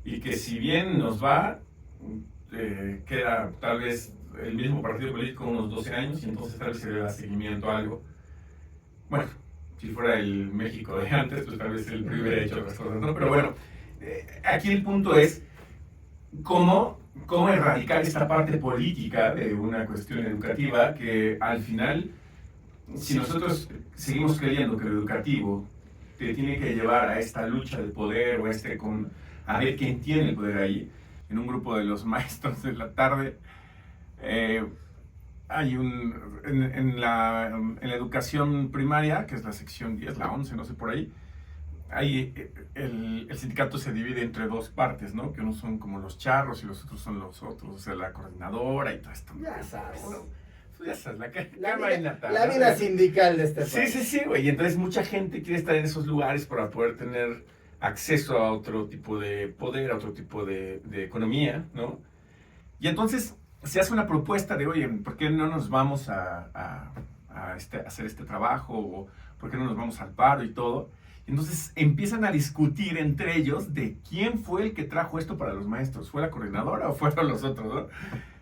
y que si bien nos va, queda tal vez el mismo partido político unos 12 años y entonces tal vez se le da seguimiento a algo. Bueno, si fuera el México de antes, pues tal vez el PRI hubiera hecho otras cosas, ¿no? Pero bueno, aquí el punto es cómo erradicar esta parte política de una cuestión educativa que al final, si nosotros seguimos creyendo que lo educativo te tiene que llevar a esta lucha de poder o a ver quién tiene el poder ahí, en un grupo de los maestros de la tarde, hay en la educación primaria, que es la sección 10, la 11, no sé por ahí, el sindicato se divide entre dos partes, ¿no? Que unos son como los charros y los otros son los otros, o sea, la coordinadora y todo esto. Ya sabes. Ya sabes, La vida sindical de este país. Sí, güey. Y entonces mucha gente quiere estar en esos lugares para poder tener acceso a otro tipo de poder, a otro tipo de economía, ¿no? Y entonces se hace una propuesta de, oye, ¿por qué no nos vamos a hacer este trabajo? ¿O por qué no nos vamos al paro y todo? Y entonces empiezan a discutir entre ellos de quién fue el que trajo esto para los maestros. ¿Fue la coordinadora o fueron los otros, no?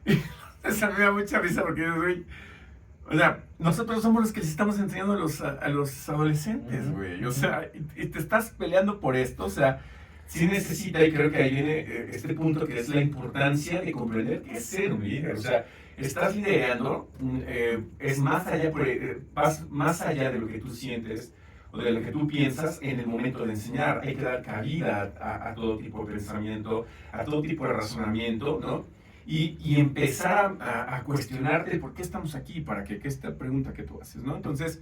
Y entonces a mí me da mucha risa porque yo soy... O sea, nosotros somos los que les estamos enseñando a los adolescentes, güey. O sea, y te estás peleando por esto. O sea, sí necesita, y creo que ahí viene este punto que es la importancia de comprender qué es ser un líder. O sea, estás liderando, es más allá, vas más allá de lo que tú sientes o de lo que tú piensas en el momento de enseñar. Hay que dar cabida a todo tipo de pensamiento, a todo tipo de razonamiento, ¿no? Y empezar a cuestionarte por qué estamos aquí, para que esta pregunta que tú haces, ¿no? Entonces,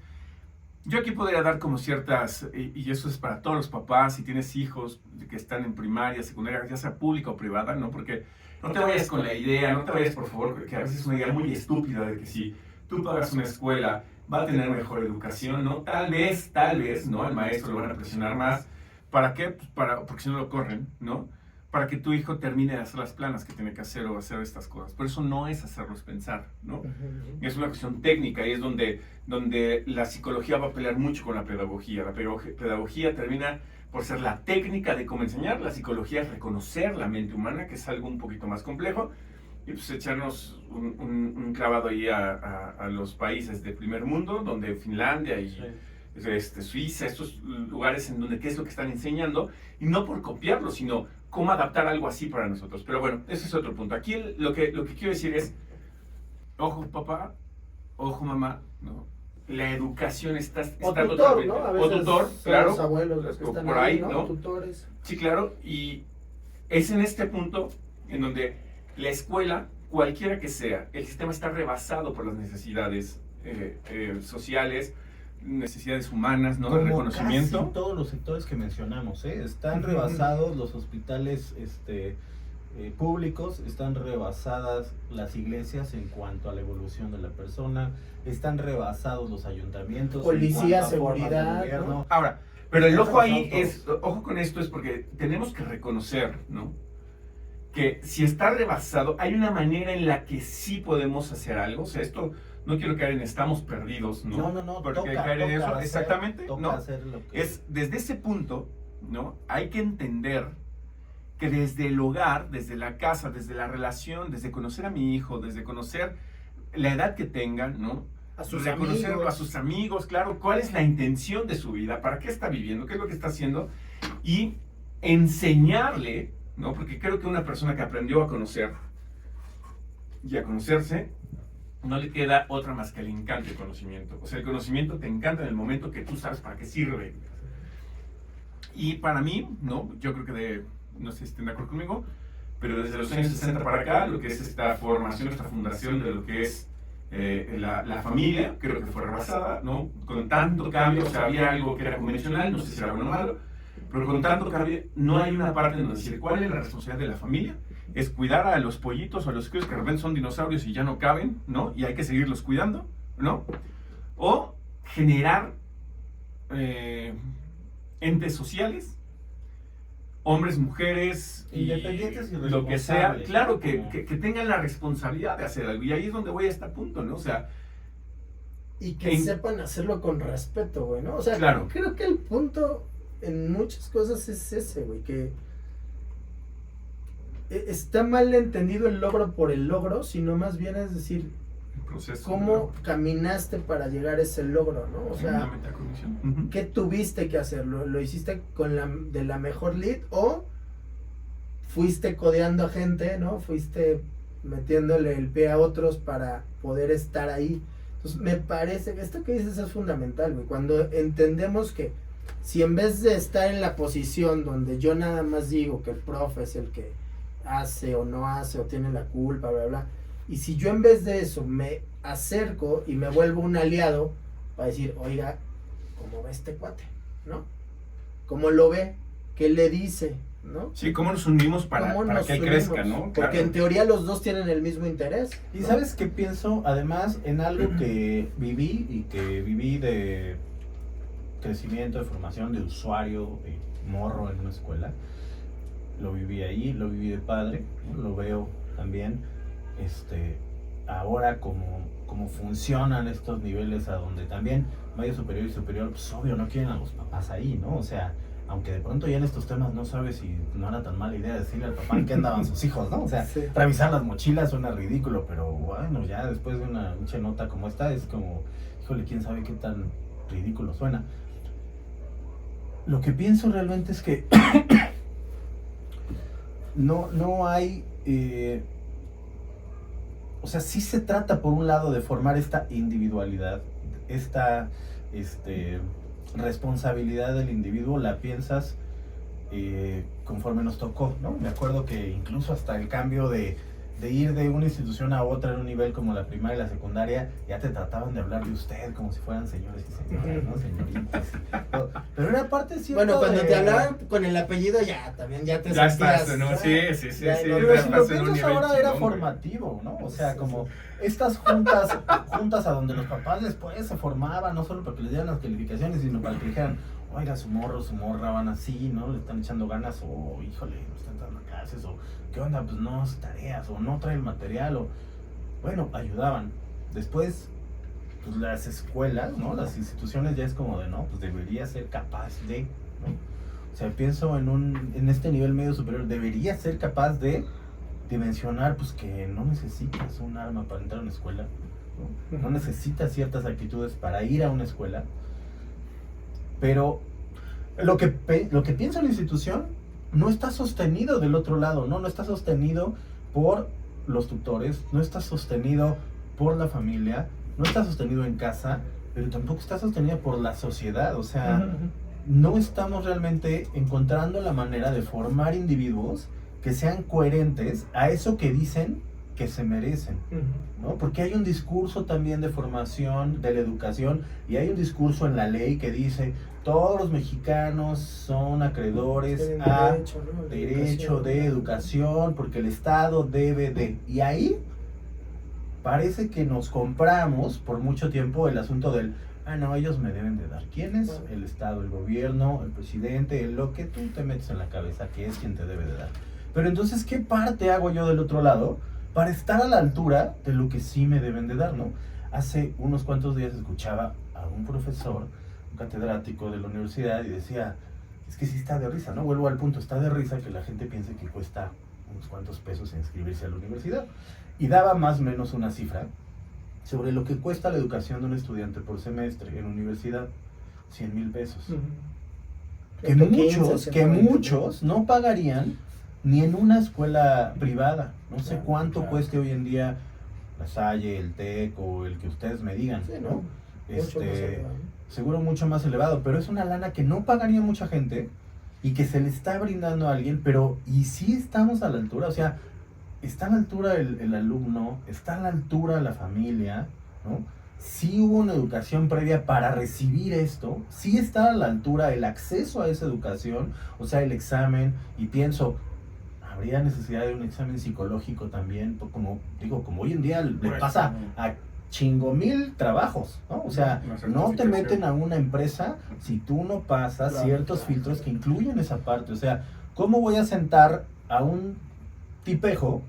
yo aquí podría dar como ciertas, y eso es para todos los papás, si tienes hijos que están en primaria, secundaria, ya sea pública o privada, ¿no? Porque no te vayas con la idea, no te vayas, por favor, que a veces es una idea muy estúpida de que si tú pagas una escuela, va a tener mejor educación, ¿no? Tal vez, ¿no? Al maestro lo van a presionar más. ¿Para qué? Pues porque si no lo corren, ¿no? Para que tu hijo termine de hacer las planas que tiene que hacer o hacer estas cosas. Pero eso no es hacerlos pensar, ¿no? Es una cuestión técnica y es donde la psicología va a pelear mucho con la pedagogía. La pedagogía termina por ser la técnica de cómo enseñar. La psicología es reconocer la mente humana, que es algo un poquito más complejo. Y pues echarnos un clavado ahí a los países de primer mundo, donde Finlandia y... Sí. Suiza, estos lugares en donde qué es lo que están enseñando, y no por copiarlo, sino cómo adaptar algo así para nosotros. Pero bueno, ese es otro punto. Aquí lo que quiero decir es, ojo papá, ojo mamá, ¿no? La educación está o tutor, ¿no? A veces o tutor, claro, los abuelos los que están por ahí, ¿no? Tutores. Sí, claro, y es en este punto en donde la escuela, cualquiera que sea, el sistema está rebasado por las necesidades sociales, necesidades humanas, ¿no? De reconocimiento. Casi todos los sectores que mencionamos, están rebasados los hospitales públicos, están rebasadas las iglesias en cuanto a la evolución de la persona, están rebasados los ayuntamientos, policía, seguridad, ¿no? Ahora, pero el ojo ahí es, ojo con esto, es porque tenemos que reconocer, ¿no? Que si está rebasado, hay una manera en la que sí podemos hacer algo. O sea, esto no quiero caer en estamos perdidos, ¿no? No, porque caer en eso, exactamente, ¿no? Que... Es desde ese punto, ¿no? Hay que entender que desde el hogar, desde la casa, desde la relación, desde conocer a mi hijo, desde conocer la edad que tengan, ¿no? A sus reconocerlo amigos. a sus amigos, claro, cuál es la intención de su vida, para qué está viviendo, qué es lo que está haciendo, y enseñarle, ¿no? Porque creo que una persona que aprendió a conocer y a conocerse, no le queda otra más que el encanto del conocimiento. O sea, el conocimiento te encanta en el momento que tú sabes para qué sirve. Y para mí, ¿no? Yo creo que no sé si estén de acuerdo conmigo, pero desde los años 60 para acá, lo que es esta formación, esta fundación de lo que es la familia, creo que fue rebasada, ¿no? Con tanto cambio, o sea, había algo que era convencional, no sé si era bueno o malo, pero con tanto cambio, no hay una parte en donde decir cuál es la responsabilidad de la familia es cuidar a los pollitos o a los críos que de repente son dinosaurios y ya no caben, ¿no? Y hay que seguirlos cuidando, ¿no? O generar entes sociales, hombres, mujeres, independientes y lo que sea, responsables, claro, ¿no? que tengan la responsabilidad de hacer algo. Y ahí es donde voy a este punto, ¿no? O sea, Y que sepan hacerlo con respeto, güey, ¿no? O sea, claro. Creo que el punto en muchas cosas es ese, güey, que está mal entendido el logro por el logro, sino más bien es decir, El proceso, cómo caminaste para llegar a ese logro, ¿no? O sea, una metacognición. ¿qué tuviste que hacer? ¿Lo hiciste de la mejor lead o fuiste codeando a gente, ¿no? Fuiste metiéndole el pie a otros para poder estar ahí. Entonces me parece que esto que dices es fundamental, güey. Cuando entendemos que si en vez de estar en la posición donde yo nada más digo que el profe es el que hace o no hace o tiene la culpa, bla, bla, y si yo en vez de eso me acerco y me vuelvo un aliado para decir, oiga, ¿cómo ve este cuate? ¿No? ¿Cómo lo ve? ¿Qué le dice? ¿No? Sí, ¿cómo nos unimos para que él crezca, ¿no? Porque en teoría los dos tienen el mismo interés. Y ¿no? ¿sabes qué pienso? Además, en algo que viví de crecimiento, de formación, de usuario, de morro en una escuela. Lo viví ahí, lo viví de padre, ¿no? Lo veo también ahora como funcionan estos niveles a donde también medio superior y superior, pues obvio no quieren a los papás ahí, ¿no? O sea, aunque de pronto ya en estos temas no sabes si no era tan mala idea decirle al papá en qué andaban sus hijos, ¿no? O sea, Sí. revisar las mochilas suena ridículo, pero bueno, ya después de una mucha nota como esta es como, híjole, quién sabe qué tan ridículo suena. Lo que pienso realmente es que no hay, o sea, sí se trata por un lado de formar esta individualidad, esta responsabilidad del individuo, la piensas conforme nos tocó, ¿no? Me acuerdo que incluso hasta el cambio de ir de una institución a otra en un nivel como la primaria y la secundaria, ya te trataban de hablar de usted como si fueran señores y señoras, ¿no? Señoritas. Pero era parte cierto. Bueno, cuando te hablaban con el apellido ya, también ya te Ya sentías, estás, ¿no? ¿no? Sí. Ya Sí, no, Pero ya si lo estás en un piensas nivel ahora era chingón, güey. formativo, ¿no? O sea, como estas juntas a donde los papás después se formaban, no solo para que les dieran las calificaciones, sino para que dijeran, oiga, su morro, su morra van así, ¿no? Le están echando ganas, o híjole, no están dando clases, o qué onda, pues no hace tareas, o no trae el material, o bueno, ayudaban. Después, pues las escuelas, ¿no? Las instituciones ya es como de, no, pues debería ser capaz de, ¿no? O sea, pienso en este nivel medio superior, debería ser capaz de dimensionar, pues que no necesitas un arma para entrar a una escuela, ¿no? No necesitas ciertas actitudes para ir a una escuela, pero lo que piensa la institución no está sostenido del otro lado, no está sostenido por los tutores, no está sostenido por la familia, no está sostenido en casa, pero tampoco está sostenido por la sociedad, o sea, no estamos realmente encontrando la manera de formar individuos que sean coherentes a eso que dicen que se merecen, ¿no? Porque hay un discurso también de formación de la educación y hay un discurso en la ley que dice todos los mexicanos son acreedores a derecho de educación porque el Estado debe de, y ahí parece que nos compramos por mucho tiempo el asunto del no, ellos me deben de dar. ¿Quién es? El Estado, el gobierno, el presidente, lo que tú te metes en la cabeza que es quien te debe de dar. Pero entonces, ¿qué parte hago yo del otro lado para estar a la altura de lo que sí me deben de dar, ¿no? Hace unos cuantos días escuchaba a un profesor, un catedrático de la universidad, y decía, es que sí está de risa, ¿no? Vuelvo al punto, está de risa que la gente piense que cuesta unos cuantos pesos inscribirse a la universidad. Y daba más o menos una cifra sobre lo que cuesta la educación de un estudiante por semestre en universidad, 100,000 pesos. Que muchos no pagarían ni en una escuela privada. No sé cuánto cueste hoy en día la Salle, el TEC o el que ustedes me digan, Sí, ¿no? ¿no? Seguro mucho más elevado, pero es una lana que no pagaría mucha gente y que se le está brindando a alguien, pero y sí estamos a la altura, o sea, está a la altura el alumno, está a la altura la familia, ¿no? Sí hubo una educación previa para recibir esto, sí está a la altura el acceso a esa educación, o sea, el examen, y pienso, a habría necesidad de un examen psicológico también, pues, como digo, como hoy en día le Pues, pasa a chingo mil trabajos, ¿no? O sea, Una no te certificación. meten a una empresa si tú no pasas Claro, ciertos claro. filtros que incluyen esa parte. O sea, ¿cómo voy a sentar a un tipejo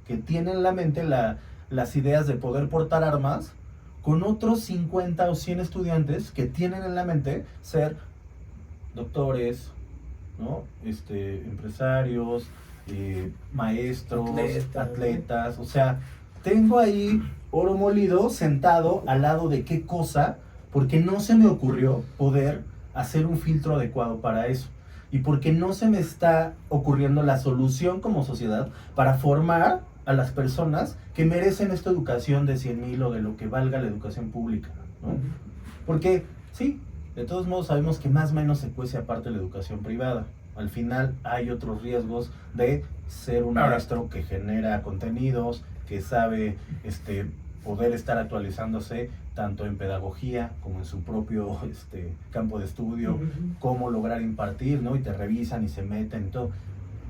que tiene en la mente las ideas de poder portar armas con otros 50 o 100 estudiantes que tienen en la mente ser doctores, ¿no? Empresarios, maestros, atletas, o sea, tengo ahí oro molido sentado al lado de qué cosa, porque no se me ocurrió poder hacer un filtro adecuado para eso. Y porque no se me está ocurriendo la solución como sociedad para formar a las personas que merecen esta educación de 100,000 o de lo que valga la educación pública, ¿no? Porque, sí, de todos modos sabemos que más o menos se cuece aparte la educación privada. Al final hay otros riesgos de ser un maestro que genera contenidos, que sabe poder estar actualizándose tanto en pedagogía como en su propio campo de estudio, cómo lograr impartir, ¿no? Y te revisan y se meten y todo.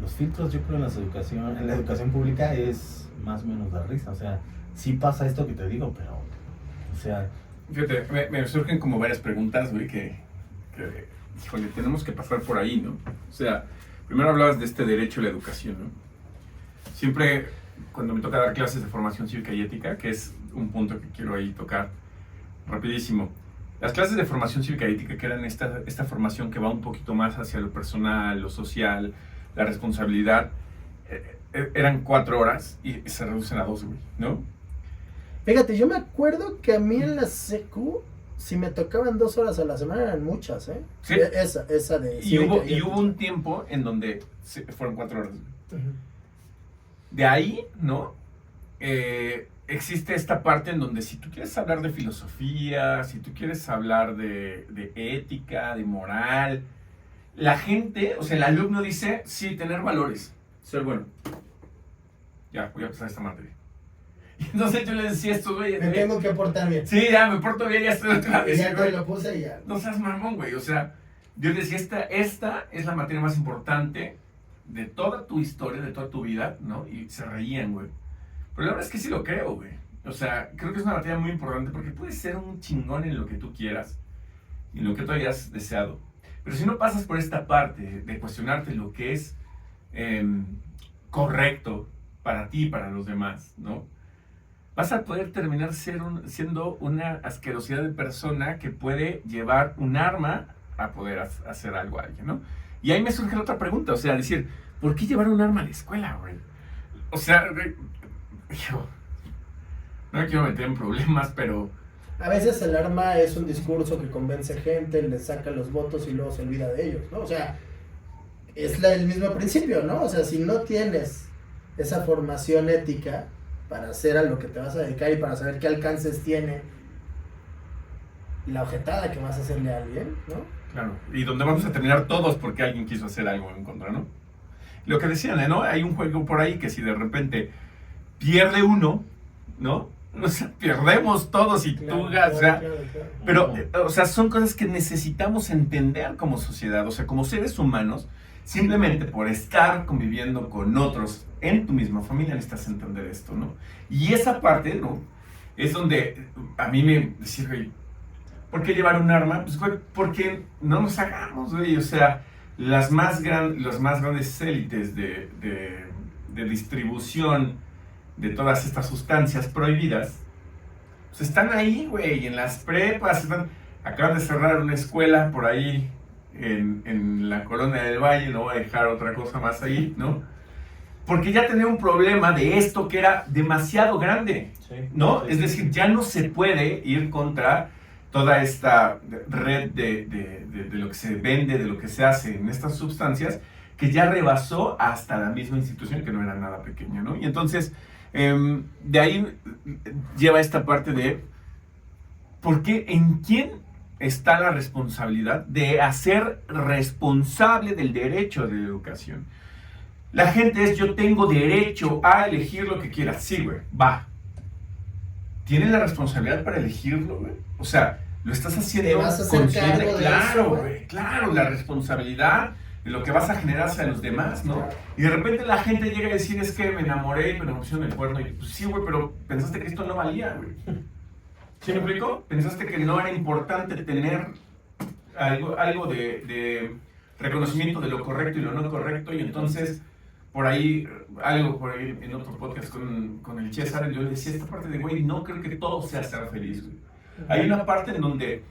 Los filtros, yo creo, en la educación pública es más o menos de risa. O sea, sí pasa esto que te digo, pero, o sea... Fíjate, me surgen como varias preguntas, güey, que híjole, tenemos que pasar por ahí, ¿no? O sea, primero hablabas de este derecho a la educación, ¿no? Siempre, cuando me toca dar clases de formación cívica y ética, que es un punto que quiero ahí tocar rapidísimo, las clases de formación cívica y ética, que eran esta formación que va un poquito más hacia lo personal, lo social, la responsabilidad, eran 4 horas y se reducen a 2, güey, ¿no? Fíjate, yo me acuerdo que a mí en la secu, si me tocaban 2 horas a la semana, eran muchas, ¿eh? Sí. Esa de... Y hubo un tiempo en donde fueron 4 horas. Uh-huh. De ahí, ¿no? Existe esta parte en donde si tú quieres hablar de filosofía, si tú quieres hablar de ética, de moral, la gente, o sea, el alumno dice, sí, tener valores, ser bueno. Ya, voy a pasar esta materia. Y entonces yo les decía esto, güey. Me tengo que portar bien. Sí, ya, me porto bien, ya estoy otra vez. Y ya güey. te lo puse y ya. No seas mamón, güey. O sea, yo les decía, esta es la materia más importante de toda tu historia, de toda tu vida, ¿no? Y se reían, güey. Pero la verdad es que sí lo creo, güey. O sea, creo que es una materia muy importante porque puedes ser un chingón en lo que tú quieras y en lo que tú hayas deseado. Pero si no pasas por esta parte de cuestionarte lo que es correcto para ti y para los demás, ¿no? Vas a poder terminar siendo una asquerosidad de persona que puede llevar un arma a poder hacer algo a alguien, ¿no? Y ahí me surge la otra pregunta, o sea, decir, ¿por qué llevar un arma a la escuela, güey? O sea, yo no me quiero meter en problemas, pero... A veces el arma es un discurso que convence gente, les saca los votos y luego se olvida de ellos, ¿no? O sea, es el mismo principio, ¿no? O sea, si no tienes esa formación ética para hacer a lo que te vas a dedicar y para saber qué alcances tiene la ojetada que vas a hacerle a alguien, ¿no? Claro, y donde vamos a terminar todos porque alguien quiso hacer algo en contra, ¿no? Lo que decían, ¿no? Hay un juego por ahí que si de repente pierde uno, ¿no? O sea, perdemos todos y Claro, tú, o sea, claro. pero, o sea, son cosas que necesitamos entender como sociedad, o sea, como seres humanos, simplemente por estar conviviendo con otros en tu misma familia necesitas entender esto, ¿no? Y esa parte, ¿no? Es donde a mí me decía, güey, ¿por qué llevar un arma? Pues, güey, porque no nos hagamos, güey, o sea, las más grandes élites de distribución de todas estas sustancias prohibidas, pues están ahí, güey, en las prepas, acaban de cerrar una escuela por ahí en la Colonia del Valle, no voy a dejar otra cosa más ahí, ¿no? Porque ya tenía un problema de esto que era demasiado grande, ¿no? Es decir, ya no se puede ir contra toda esta red de lo que se vende, de lo que se hace en estas sustancias, que ya rebasó hasta la misma institución, que no era nada pequeña, ¿no? Y entonces, de ahí lleva esta parte de, ¿por qué, en quién está la responsabilidad de hacer responsable del derecho de la educación? La gente es, yo tengo derecho a elegir lo que quiera. Sí, güey, va. ¿Tienes la responsabilidad para elegirlo, güey? O sea, lo estás haciendo ¿Te vas a hacer consciente. cargo de Claro, eso, güey, claro, la responsabilidad de lo que vas a generar hacia los demás, ¿no? Y de repente la gente llega a decir, es que me enamoré, pero me pusieron el cuerno. Y pues sí, güey, pero pensaste que esto no valía, güey. ¿Sí me explico? Pensaste que no era importante tener algo de reconocimiento de lo correcto y lo no correcto, y entonces por ahí en otro podcast con el César, yo le decía esta parte de, güey, no creo que todo sea ser feliz, güey. Hay una parte en donde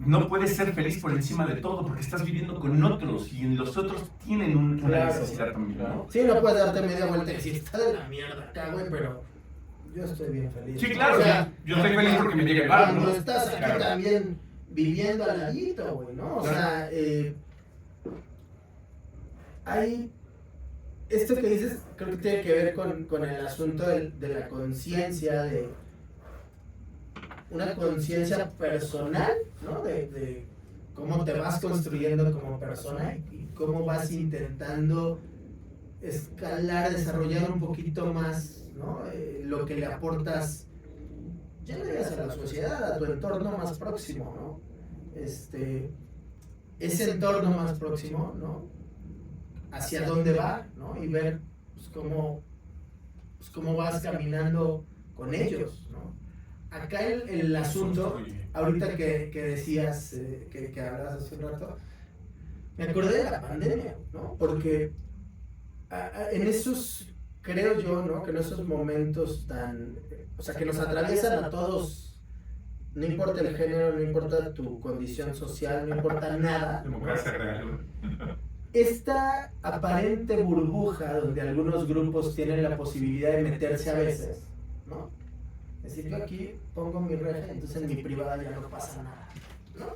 no puedes ser feliz por encima de todo porque estás viviendo con otros y los otros tienen una necesidad también, ¿no? Sí, no puedes darte media vuelta y decir, está de la mierda acá, güey, pero yo estoy bien feliz. Sí, claro, o sea, yo estoy feliz porque me llega el bar, ¿no? Cuando estás aquí claro. también viviendo al ladito, güey, ¿no? O sea, hay... Esto que dices creo que tiene que ver con el asunto de la conciencia, de una conciencia personal, ¿no? De cómo te vas construyendo como persona y cómo vas intentando escalar, desarrollar un poquito más, ¿no? Lo que le aportas, ya no digas a la sociedad, a tu entorno más próximo, ¿no? Ese entorno más próximo, ¿no? Hacia dónde va, ¿no? Y ver pues, cómo vas caminando con ellos, ¿no? Acá el asunto, ahorita que decías, que hablabas hace un rato, me acordé de la pandemia, ¿no? Porque en esos, creo yo, ¿no? Que en esos momentos tan, o sea, que nos atraviesan a todos, no importa el género, no importa tu condición social, no importa nada. Democracia real. Esta aparente burbuja donde algunos grupos tienen la posibilidad de meterse a veces, ¿no? Es decir, yo aquí pongo mi reja, entonces en mi privada ya no pasa nada, ¿no?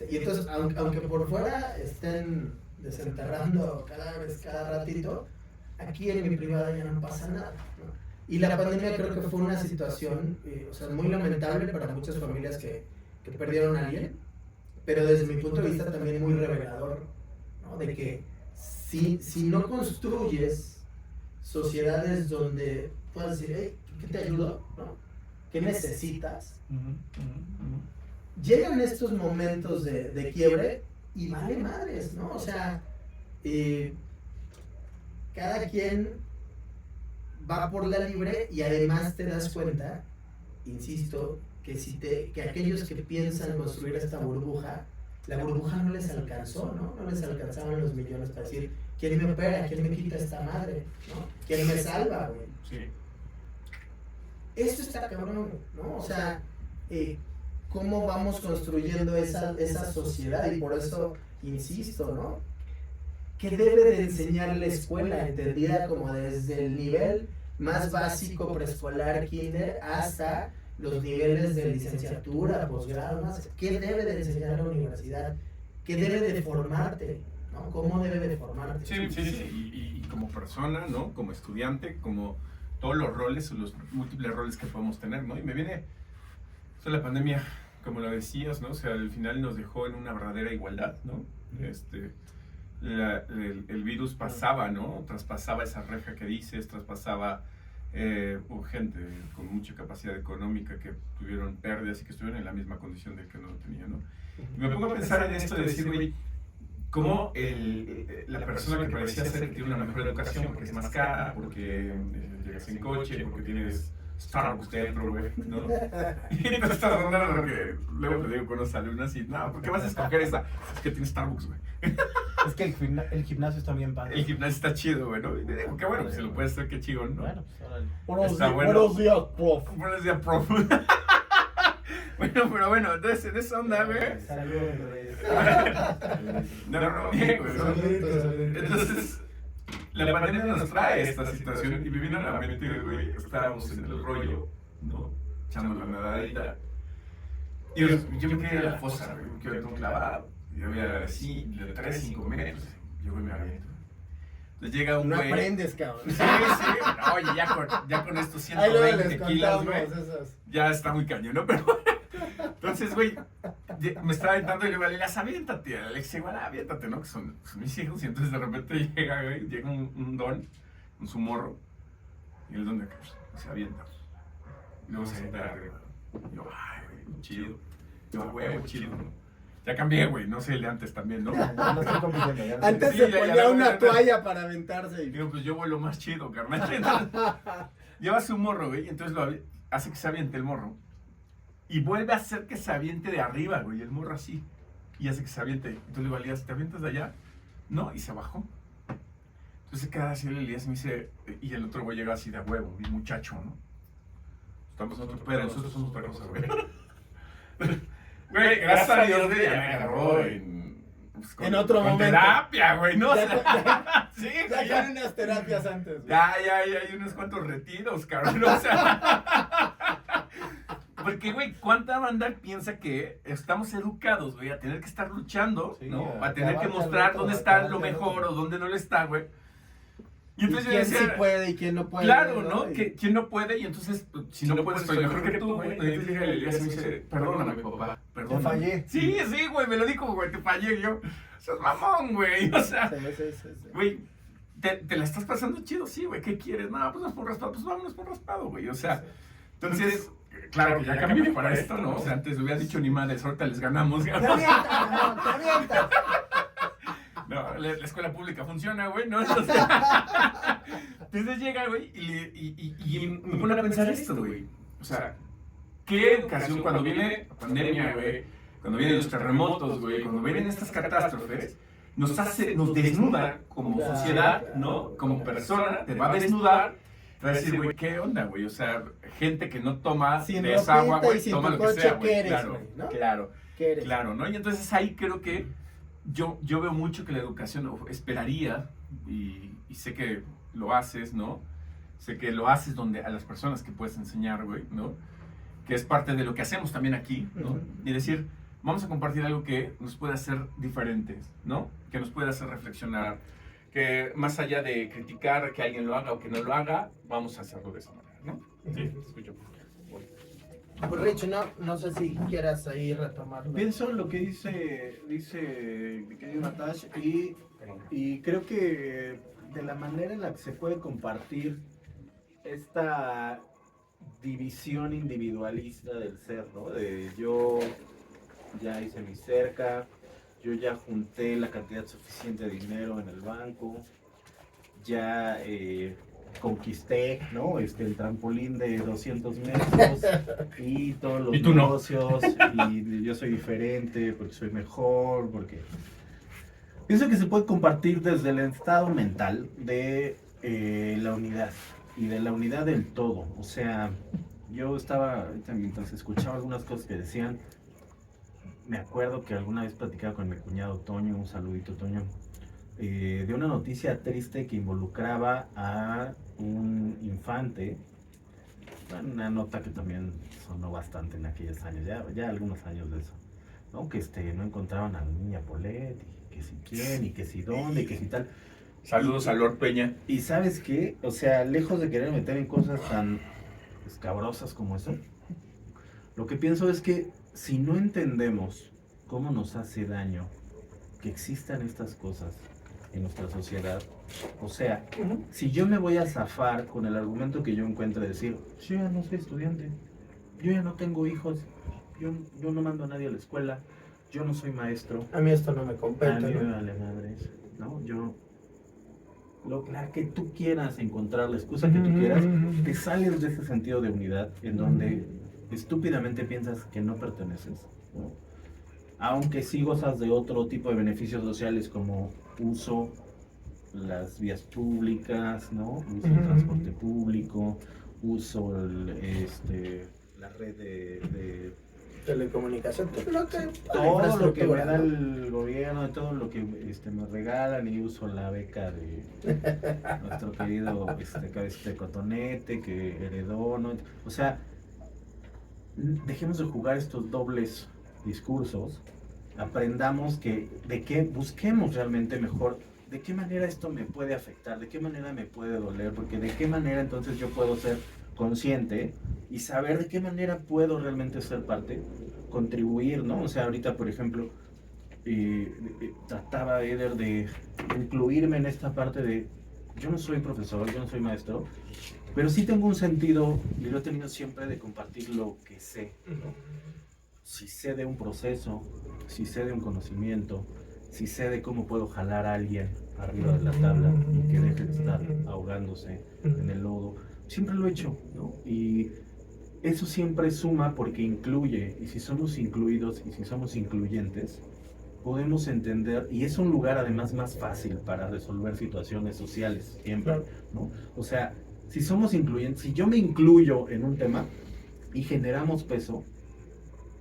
Y entonces, aunque por fuera estén desenterrando cadáveres cada ratito, aquí en mi privada ya no pasa nada, ¿no? Y la pandemia creo que fue una situación, o sea, muy lamentable para muchas familias que perdieron a alguien, pero desde mi punto de vista también muy revelador, ¿no? De que si no construyes sociedades donde puedas decir, hey, ¿qué te ayudo? ¿No? ¿Qué necesitas? Llegan estos momentos de quiebre y vale madres, ¿no? O sea, cada quien va por la libre y además te das cuenta, insisto, que aquellos que piensan construir esta burbuja, la burbuja no les alcanzó, ¿no? No les alcanzaban los millones para decir, ¿quién me opera? ¿Quién me quita esta madre? ¿No? ¿Quién me salva, güey? Sí. Esto está cabrón, ¿no? O sea, ¿cómo vamos construyendo esa sociedad? Y por eso, insisto, ¿no? ¿Qué debe de enseñar la escuela? Entendida como desde el nivel más básico, preescolar, kinder, hasta los niveles de licenciatura, posgrado, más. ¿Qué debe de enseñar la universidad? ¿Qué debe de formarte? ¿No? ¿Cómo debe de formarte? Sí. Y como persona, ¿no? Como estudiante, como todos los roles, los múltiples roles que podemos tener, ¿no? Y me viene, o sea, la pandemia, como lo decías, ¿no? O sea, al final nos dejó en una verdadera igualdad, ¿no? El virus pasaba, ¿no? Traspasaba esa reja que dices, traspasaba gente con mucha capacidad económica que tuvieron pérdidas y que estuvieron en la misma condición del que no lo tenía, ¿no? Y me pongo a pensar en esto de decir, güey, cómo la persona que parecía ser que tiene una mejor educación, porque es más cara, porque llegas en coche, porque tienes Starbucks dentro, güey, ¿no? Y te estás dando lo que luego te digo con los alumnos y, no, ¿por qué vas a escoger esa? Es que tiene Starbucks, güey. Es que el gimnasio está bien padre. El gimnasio está chido, güey, ¿no? Y te digo, qué bueno, pues se lo puedes hacer, qué chido, ¿no? Bueno, pues órale. Buenos días, prof. Buenos días, prof. Bueno, pero bueno, entonces en esa onda, güey. No, bien, güey, ¿no? Entonces, la pandemia nos trae esta situación y me vino a la mente, güey, estábamos en el rollo, ¿no? Echando la nadadita. Y yo me quedé en la fosa, güey, me quedé con clavado. Yo había así, de 3, 5 metros, yo me aviento. Entonces llega un No güey. aprendes, cabrón. Sí. No, oye, ya con estos 120 kilos, güey, ya está muy cañón, ¿no? Pero entonces, güey, me estaba aventando y le digo, Alex, aviéntate. Alex, igual, aviéntate, ¿no? Que son mis hijos. Y entonces de repente llega, güey, llega un don con su morro. Y el don de acá se avienta. Y luego se avienta arriba. Y yo, ay, güey, chido. Yo, güey, chido, ¿no? Ya cambié, güey, no sé el de antes también, ¿no? Ya no estoy compitiendo. Ya no estoy- Antes Sí, se ya, ponía ya, una ya. toalla para aventarse. Y digo, pues yo vuelo más chido, carnal. Entonces, lleva su morro, güey, y entonces hace que se aviente el morro. Y vuelve a hacer que se aviente de arriba, güey, el morro así. Y hace que se aviente. Entonces le digo a Elías, ¿te avientas de allá? No, y se bajó. Entonces se queda así el Elías y me dice, y el otro güey llega así de huevo, bien muchacho, ¿no? Estamos en otro pedo, nosotros somos otra cosa, güey. Güey, gracias a Dios, güey, ya me agarró pues, En otro con momento. terapia, güey, ¿no? O Ya, sea, sí, Ya güey, tienen unas terapias antes. güey. ya hay unos cuantos retiros, cabrón. O sea. Porque, güey, ¿cuánta banda piensa que estamos educados, güey, a tener que estar luchando, Sí, ¿no? a A tener que acabarte al mostrar otro, dónde a está acabarte lo al mejor otro. o dónde no lo está, güey. Y ¿Y entonces yo quién decía, sí puede y quién no puede? claro, ¿no? Y- Que quién no puede y entonces, si no puedes, soy mejor que tú, güey. Entonces llega el Elías y me dice, perdóname, papá, perdóname. fallé. Sí, güey, me lo dijo, güey, te fallé. Y yo, sos mamón, güey, o sea. Sí. Güey, ¿te la estás pasando chido? Sí, güey, ¿qué quieres? No, pues por raspado, pues vámonos por raspado, güey, o sea, entonces, claro que ya cambié para esto, ¿no? O sea, antes le hubiera dicho ni madres, ahorita les ganamos, ¡Te avientas, amor! ¡Te avientas! No, la escuela pública funciona, güey, ¿no? Entonces, entonces llega, güey, y me pone a pensar esto, güey, o sea, ¿qué educación cuando viene la pandemia, güey, cuando vienen los terremotos, güey, cuando vienen estas catástrofes, nos desnuda como sociedad, ¿no? Como persona, te va a desnudar, te va a decir, güey, ¿qué onda, güey? O sea, gente que no toma Sin de esa agua, ropita y güey, sin toma tu lo que coche, sea, ¿qué güey, eres, claro, güey, no? claro, ¿Qué eres? claro, ¿no? Y entonces ahí creo que yo veo mucho que la educación esperaría, y sé que lo haces, ¿no? Sé que lo haces donde a las personas que puedes enseñar, güey, ¿no? Que es parte de lo que hacemos también aquí, ¿no? Ujú. Y decir, vamos a compartir algo que nos pueda hacer diferentes, ¿no? Que nos pueda hacer reflexionar, que más allá de criticar que alguien lo haga o que no lo haga, vamos a hacerlo de esa manera, ¿no? Sí, te escucho. Pues Rich, no sé si quieras ahí retomarlo. Pienso en lo que dice mi querido Natash y creo que de la manera en la que se puede compartir esta división individualista del ser, ¿no? De yo ya hice mi cerca, yo ya junté la cantidad suficiente de dinero en el banco, ya conquisté, ¿no? El trampolín de 200 metros y todos los Y tú no. negocios y yo soy diferente porque soy mejor, porque pienso que se puede compartir desde el estado mental de la unidad y de la unidad del todo. O sea, yo estaba, ahorita mientras escuchaba algunas cosas que decían, me acuerdo que alguna vez platicaba con mi cuñado Toño, un saludito Toño, de una noticia triste que involucraba a un infante, una nota que también sonó bastante en aquellos años, ya algunos años de eso, ¿no? Que no encontraban a la niña Polet, y que si quién, y que si dónde, y que si tal. Saludos a Lord Peña. Y ¿sabes qué? O sea, lejos de querer meter en cosas tan escabrosas como eso, lo que pienso es que si no entendemos cómo nos hace daño que existan estas cosas en nuestra sociedad, o sea, si yo me voy a zafar con el argumento que yo encuentro de decir, yo ya no soy estudiante, yo ya no tengo hijos, yo no mando a nadie a la escuela, yo no soy maestro, A mí esto no me a compete, mí me ¿no? vale madres, ¿no? La que tú quieras encontrar, la excusa que tú quieras, te sales de ese sentido de unidad en donde estúpidamente piensas que no perteneces, ¿no? Aunque sí gozas de otro tipo de beneficios sociales como uso las vías públicas, ¿no? Uso el transporte público, uso la red de Telecomunicación, todo lo que me da el gobierno, de todo lo que me regalan, y uso la beca de nuestro querido Cotonete que heredó, ¿no? O sea, dejemos de jugar estos dobles discursos, aprendamos busquemos realmente mejor de qué manera esto me puede afectar, de qué manera me puede doler, porque de qué manera entonces yo puedo ser consciente y saber de qué manera puedo realmente ser parte, contribuir, ¿no? O sea, ahorita, por ejemplo, trataba Eder de incluirme en esta parte de, yo no soy profesor, yo no soy maestro, pero sí tengo un sentido, y lo he tenido siempre, de compartir lo que sé, ¿no? si sé de un proceso, si sé de un conocimiento, si sé de cómo puedo jalar a alguien arriba de la tabla y que deje de estar ahogándose en el lodo, siempre lo he hecho, ¿no? Y eso siempre suma porque incluye, y si somos incluidos y si somos incluyentes, podemos entender, y es un lugar además más fácil para resolver situaciones sociales, siempre, ¿no? O sea, si somos incluyentes, si yo me incluyo en un tema y generamos peso,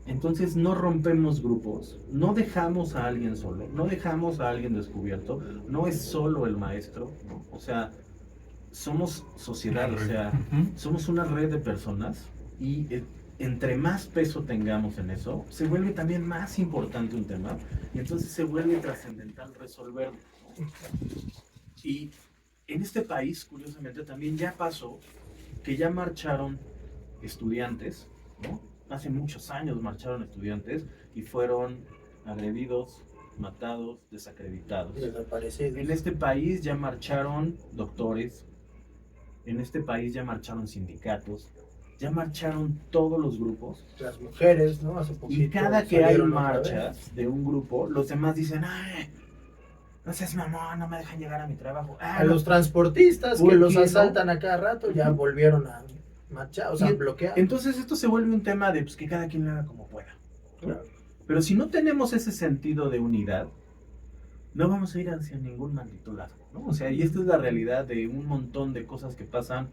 entonces no rompemos grupos, no dejamos a alguien solo, no dejamos a alguien descubierto, no es solo el maestro, ¿no? O sea, somos sociedad, o sea, somos una red de personas y entre más peso tengamos en eso, se vuelve también más importante un tema y entonces se vuelve trascendental resolverlo. Y en este país, curiosamente, también ya pasó que ya marcharon estudiantes, ¿no? Hace muchos años marcharon estudiantes y fueron agredidos, matados, desacreditados. Desaparecidos. En este país ya marcharon doctores, en este país ya marcharon sindicatos, ya marcharon todos los grupos. Las mujeres, ¿no? Hace poquito. Y cada que hay salieron otra vez. marchas de un grupo, los demás dicen, ay, no seas mamón, no me dejan llegar a mi trabajo. A los transportistas ¿Por que los qué no? asaltan a cada rato ya volvieron a marchar, o sea, Y bloquear. Entonces esto se vuelve un tema de pues, que cada quien lo haga como pueda. Claro. Pero si no tenemos ese sentido de unidad, no vamos a ir hacia ningún maldito lado, ¿no? O sea, y esta es la realidad de un montón de cosas que pasan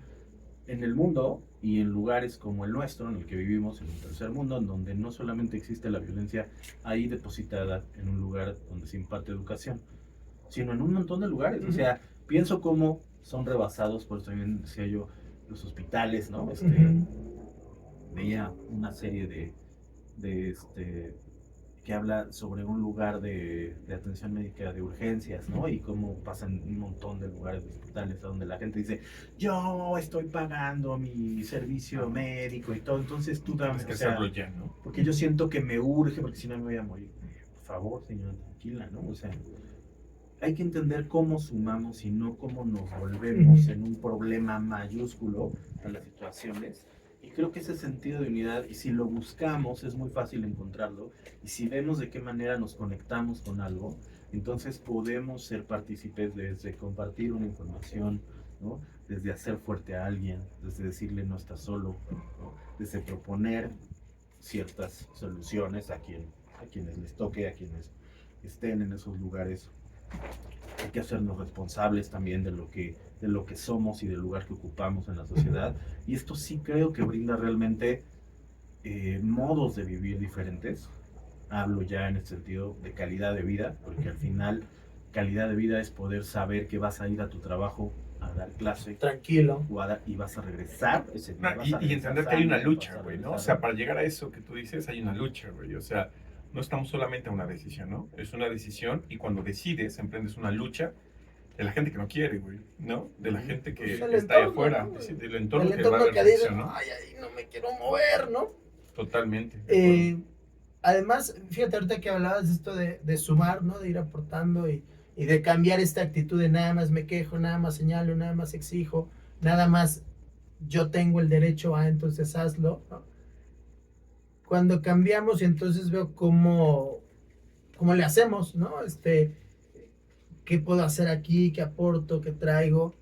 en el mundo y en lugares como el nuestro, en el que vivimos, en un tercer mundo, en donde no solamente existe la violencia ahí depositada en un lugar donde se imparte educación, sino en un montón de lugares. O sea, pienso cómo son rebasados, por eso también decía yo, los hospitales, ¿no? Veía una serie que habla sobre un lugar de atención médica de urgencias, ¿no? Y cómo pasan un montón de lugares de hospitales a donde la gente dice, yo estoy pagando mi servicio médico y todo, entonces tú dame, Tienes que o sea, hacerlo ya, ¿no? porque yo siento que me urge, porque si no me voy a morir. Por favor, señora, tranquila, ¿no? O sea, hay que entender cómo sumamos y no cómo nos volvemos en un problema mayúsculo a las situaciones. Y creo que ese sentido de unidad, y si lo buscamos, es muy fácil encontrarlo. Y si vemos de qué manera nos conectamos con algo, entonces podemos ser partícipes desde compartir una información, ¿no? Desde hacer fuerte a alguien, desde decirle no estás solo, ¿no? Desde proponer ciertas soluciones a quienes les toque, a quienes estén en esos lugares. Hay que hacernos responsables también de lo que somos y del lugar que ocupamos en la sociedad. Y esto sí creo que brinda realmente modos de vivir diferentes. Hablo ya en el sentido de calidad de vida, porque al final calidad de vida es poder saber que vas a ir a tu trabajo a dar clase. Tranquilo. Y vas a regresar ese día. Y entender que hay una lucha, güey, ¿no? O sea, para llegar a eso que tú dices, hay una lucha, güey. O sea, no estamos solamente a una decisión, ¿no? Es una decisión y cuando decides, emprendes una lucha de la gente que no quiere, güey, ¿no? De la gente que Pues está ahí entorno, afuera, ¿no? del entorno El que va a entorno haber que dice, fricción, ¿no? ay, no me quiero mover, ¿no? Totalmente. Además, fíjate, ahorita que hablabas de esto de sumar, ¿no? De ir aportando y de cambiar esta actitud de nada más me quejo, nada más señalo, nada más exijo, nada más yo tengo el derecho a, entonces hazlo, ¿no? Cuando cambiamos y entonces veo cómo le hacemos, ¿no? ¿Qué puedo hacer aquí? ¿Qué aporto? ¿Qué traigo?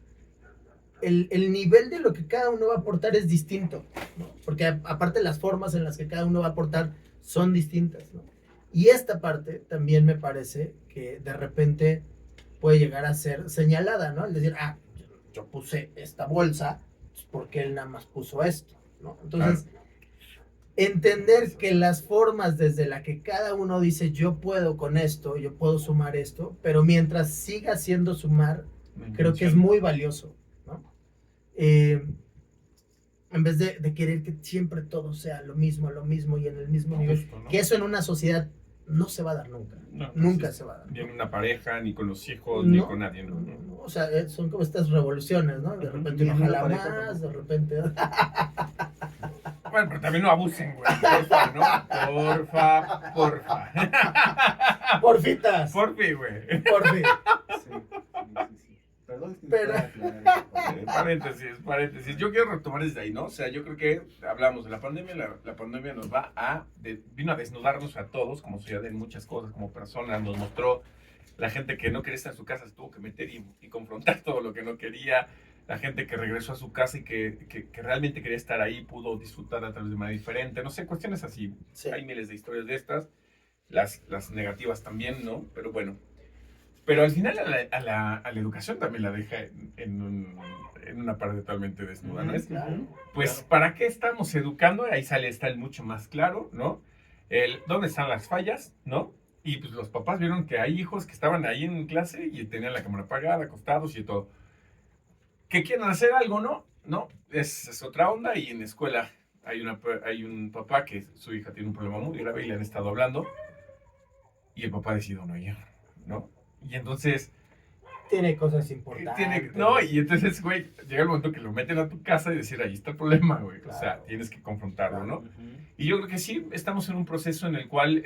El nivel de lo que cada uno va a aportar es distinto, ¿no? Porque aparte las formas en las que cada uno va a aportar son distintas, ¿no? Y esta parte también me parece que de repente puede llegar a ser señalada, ¿no? Es decir, yo puse esta bolsa, pues porque él nada más puso esto, ¿no? Entonces, entender que las formas desde la que cada uno dice yo puedo con esto, yo puedo sumar esto, pero mientras siga siendo sumar, creo que es muy valioso, ¿no? En vez de querer que siempre todo sea lo mismo y en el mismo nivel, Justo, ¿no? que eso en una sociedad no se va a dar nunca, No, nunca sí, se va a dar. Ni en una pareja, ni con los hijos, ni con nadie, ¿no? No, o sea, son como estas revoluciones, ¿no? De repente Ni uno en una jala pareja más, de tampoco. repente... Bueno, pero también no abusen, güey. Porfa, ¿no? Porfa. Porfitas. Porfi, güey. Porfi. Sí. Perdón, es que Pero- Paréntesis. Yo quiero retomar desde ahí, ¿no? O sea, yo creo que hablamos de la pandemia, la pandemia nos vino a desnudarnos a todos como sociedad en muchas cosas, como personas, nos mostró la gente que no quería estar en su casa se tuvo que meter y confrontar todo lo que no quería, la gente que regresó a su casa y que realmente quería estar ahí pudo disfrutar a través de manera diferente, no sé, cuestiones así, Sí. hay miles de historias de estas, las negativas también, ¿no? Pero bueno. Pero al final a la educación también la deja en una parte totalmente desnuda, ¿no? Claro. Pues, ¿para qué estamos educando? Ahí está el mucho más claro, ¿no? ¿Dónde están las fallas, no? Y pues los papás vieron que hay hijos que estaban ahí en clase y tenían la cámara apagada, acostados y todo. ¿Que quieren hacer algo, no? No, es otra onda y en la escuela hay un papá que su hija tiene un problema muy grave y le han estado hablando y el papá decidió no ir, ¿no? Y entonces... Tiene cosas importantes. No, y entonces, güey, llega el momento que lo meten a tu casa y decir, ahí está el problema, güey. O sea, Claro. tienes que confrontarlo, ¿no? Ujú. Y yo creo que sí, estamos en un proceso en el cual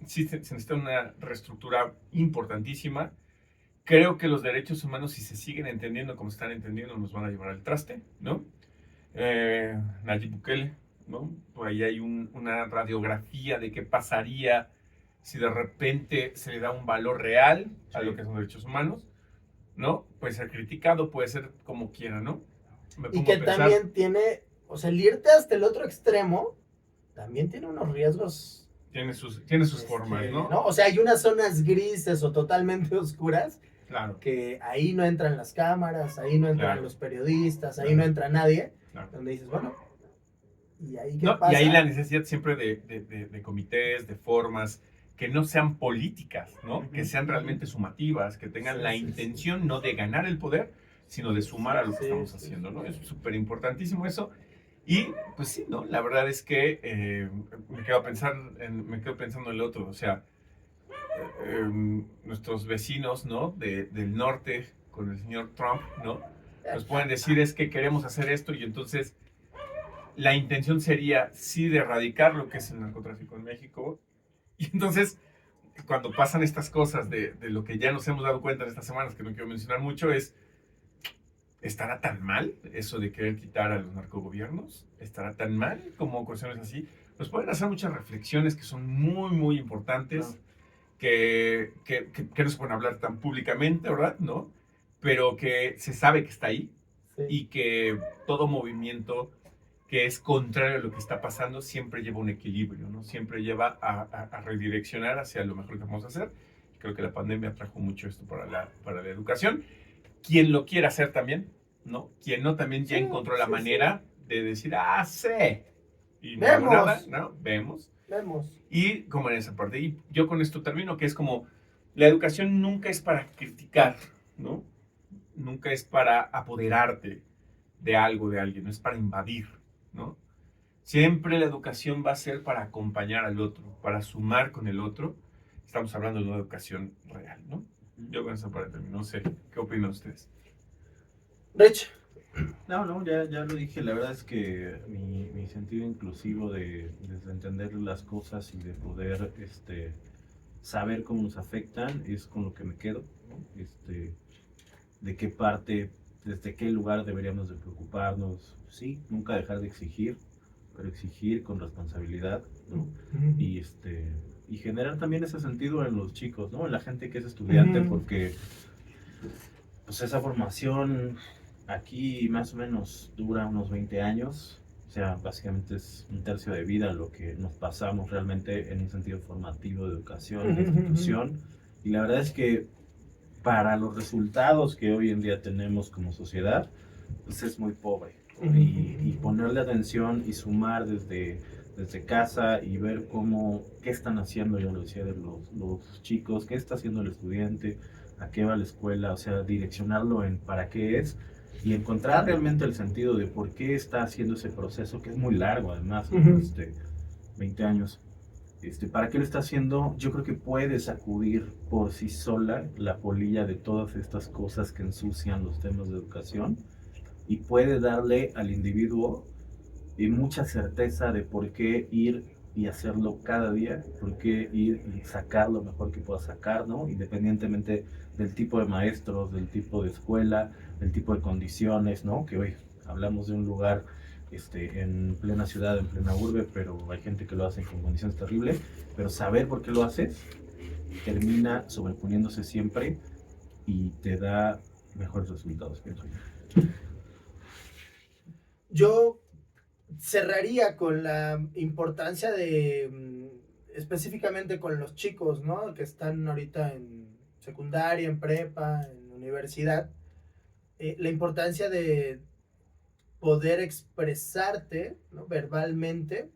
sí se necesita una reestructura importantísima. Creo que los derechos humanos, si se siguen entendiendo como están entendiendo, nos van a llevar al traste, ¿no? Nayib Bukele, ¿no? Por ahí hay una radiografía de qué pasaría si de repente se le da un valor real a lo que son derechos humanos, ¿no? Puede ser criticado, puede ser como quiera, ¿no? Me Y pongo que a pensar, también tiene, o sea, el irte hasta el otro extremo, también tiene unos riesgos. tiene sus formas, ¿no? O sea, hay unas zonas grises o totalmente oscuras Claro, que ahí no entran las cámaras, ahí no entran Claro. los periodistas, ahí Claro. no entra nadie, claro. donde dices, bueno, ¿y ahí qué No, pasa? y ahí la necesidad siempre de comités, de formas que no sean políticas, ¿no? Que sean realmente sumativas, que tengan Sí, la sí, intención no de ganar el poder, sino de sumar a lo que Sí, estamos sí, haciendo, sí. ¿no? Es súper importantísimo eso. Y pues sí, ¿no? La verdad es que me quedo pensando en el otro, o sea, nuestros vecinos, ¿no? Del norte, con el señor Trump, ¿no? Nos pueden decir es que queremos hacer esto y entonces la intención sería sí de erradicar lo que es el narcotráfico en México. Y entonces, cuando pasan estas cosas de lo que ya nos hemos dado cuenta en estas semanas, que no quiero mencionar mucho, ¿estará tan mal eso de querer quitar a los narcogobiernos? ¿Estará tan mal como cuestiones así? Nos pueden hacer muchas reflexiones que son muy, muy importantes, que no se pueden hablar tan públicamente, ¿verdad? ¿No? Pero que se sabe que está ahí Sí. y que todo movimiento que es contrario a lo que está pasando siempre lleva un equilibrio, ¿no? Siempre lleva a redireccionar hacia lo mejor que vamos a hacer. Creo que la pandemia trajo mucho esto para la educación. Quien lo quiera hacer también, ¿no? Quien no también ya Sí, encontró la sí, manera de decir, sí. Y no Vemos. hago nada, ¿no? Vemos. Vemos. Y como en esa parte, y yo con esto termino, que es como, la educación nunca es para criticar, ¿no? Nunca es para apoderarte de algo, de alguien, no es para invadir, ¿no? Siempre la educación va a ser para acompañar al otro, para sumar con el otro. Estamos hablando de una educación real, ¿no? Yo con esa parte termino, no sé, ¿qué opinan ustedes? Rich, No, ya lo dije. La verdad es que mi sentido inclusivo de entender las cosas y de poder saber cómo nos afectan es con lo que me quedo, ¿no? De qué parte, desde qué lugar deberíamos de preocuparnos. Sí, nunca dejar de exigir, pero exigir con responsabilidad, ¿no? Y y generar también ese sentido en los chicos, ¿no? En la gente que es estudiante, Ujú. porque pues esa formación aquí más o menos dura unos 20 años, o sea, básicamente es un tercio de vida lo que nos pasamos realmente en un sentido formativo de educación, de institución, y la verdad es que para los resultados que hoy en día tenemos como sociedad, pues es muy pobre, y ponerle atención y sumar desde casa y ver qué están haciendo, yo lo decía, de los chicos, qué está haciendo el estudiante, a qué va la escuela, o sea, direccionarlo en para qué es y encontrar realmente el sentido de por qué está haciendo ese proceso, que es muy largo además, ¿no? Ujú. 20 años. ¿Para qué lo está haciendo? Yo creo que puede sacudir por sí sola la polilla de todas estas cosas que ensucian los temas de educación y puede darle al individuo mucha certeza de por qué ir y hacerlo cada día, porque ir y sacar lo mejor que puedas sacar, ¿no? Independientemente del tipo de maestros, del tipo de escuela, del tipo de condiciones, ¿no? Que hoy hablamos de un lugar en plena ciudad, en plena urbe, pero hay gente que lo hace con condiciones terribles, pero saber por qué lo haces termina sobreponiéndose siempre y te da mejores resultados, pienso yo. Yo cerraría con la importancia de, específicamente con los chicos, ¿no? Que están ahorita en secundaria, en prepa, en universidad, la importancia de poder expresarte, ¿no? Verbalmente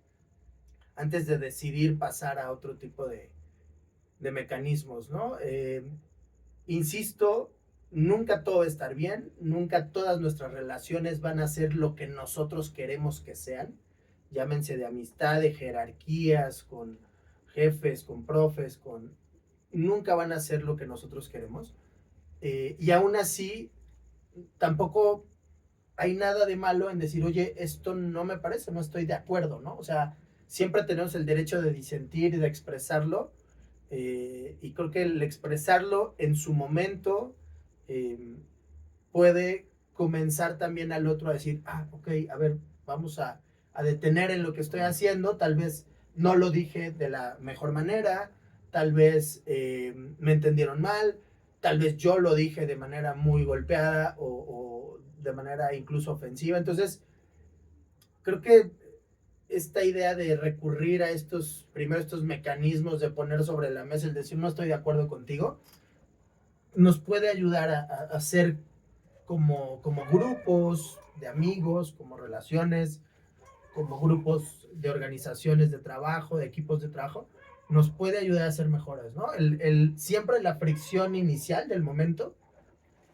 antes de decidir pasar a otro tipo de mecanismos, ¿no? Insisto, nunca todo va a estar bien, nunca todas nuestras relaciones van a ser lo que nosotros queremos que sean, llámense de amistad, de jerarquías, con jefes, con profes, nunca van a ser lo que nosotros queremos. Y aún así, tampoco hay nada de malo en decir, oye, esto no me parece, no estoy de acuerdo, ¿no? O sea, siempre tenemos el derecho de disentir y de expresarlo, y creo que el expresarlo en su momento puede comenzar también al otro a decir, ok, a ver, vamos a detener en lo que estoy haciendo, tal vez no lo dije de la mejor manera, tal vez me entendieron mal, tal vez yo lo dije de manera muy golpeada o de manera incluso ofensiva. Entonces, creo que esta idea de recurrir a estos mecanismos de poner sobre la mesa el decir no estoy de acuerdo contigo, nos puede ayudar a ser como grupos de amigos, como relaciones, como grupos de organizaciones de trabajo, de equipos de trabajo, nos puede ayudar a ser mejores, ¿no? Siempre la fricción inicial del momento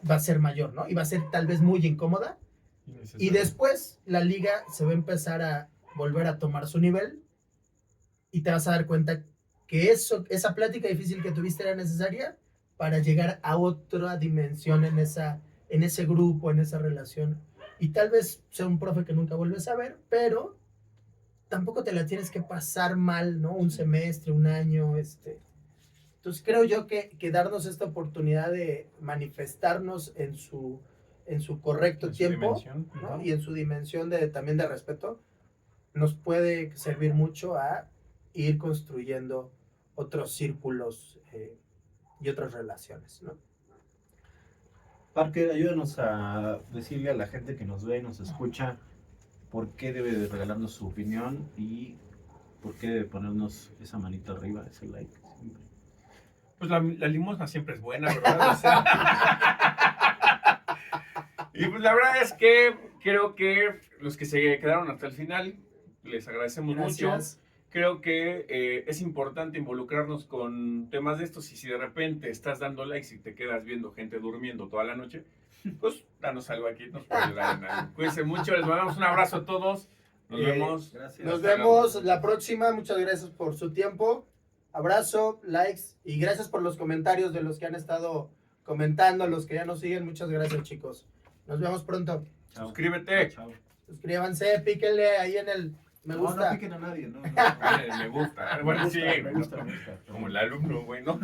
va a ser mayor, ¿no? Y va a ser tal vez muy incómoda. Y después la liga se va a empezar a volver a tomar su nivel y te vas a dar cuenta que esa plática difícil que tuviste era necesaria para llegar a otra dimensión en ese grupo, en esa relación. Y tal vez sea un profe que nunca vuelves a ver, pero tampoco te la tienes que pasar mal, ¿no? Un semestre, un año, Entonces creo yo que darnos esta oportunidad de manifestarnos en su correcto tiempo, ¿no? Y en su dimensión también de respeto, nos puede servir mucho a ir construyendo otros círculos y otras relaciones, ¿no? Parker, ayúdanos a decirle a la gente que nos ve y nos escucha por qué debe de regalarnos su opinión y por qué debe ponernos esa manita arriba, ese like siempre. Pues la limosna siempre es buena, ¿verdad? O sea, y pues la verdad es que creo que los que se quedaron hasta el final, les agradecemos mucho. Creo que es importante involucrarnos con temas de estos, y si de repente estás dando likes y te quedas viendo gente durmiendo toda la noche, pues danos algo aquí, nos puede ayudar en algo. Cuídense mucho, les mandamos un abrazo a todos, nos vemos. Gracias. Nos vemos la próxima, muchas gracias por su tiempo, abrazo, likes y gracias por los comentarios de los que han estado comentando, los que ya nos siguen, muchas gracias chicos, nos vemos pronto. Chao. Suscríbete. Chao. Suscríbanse, píquenle ahí en el me gusta. No piquen a nadie, no. Me gusta. Bueno, sí, me gusta. como el alumno, güey, ¿no?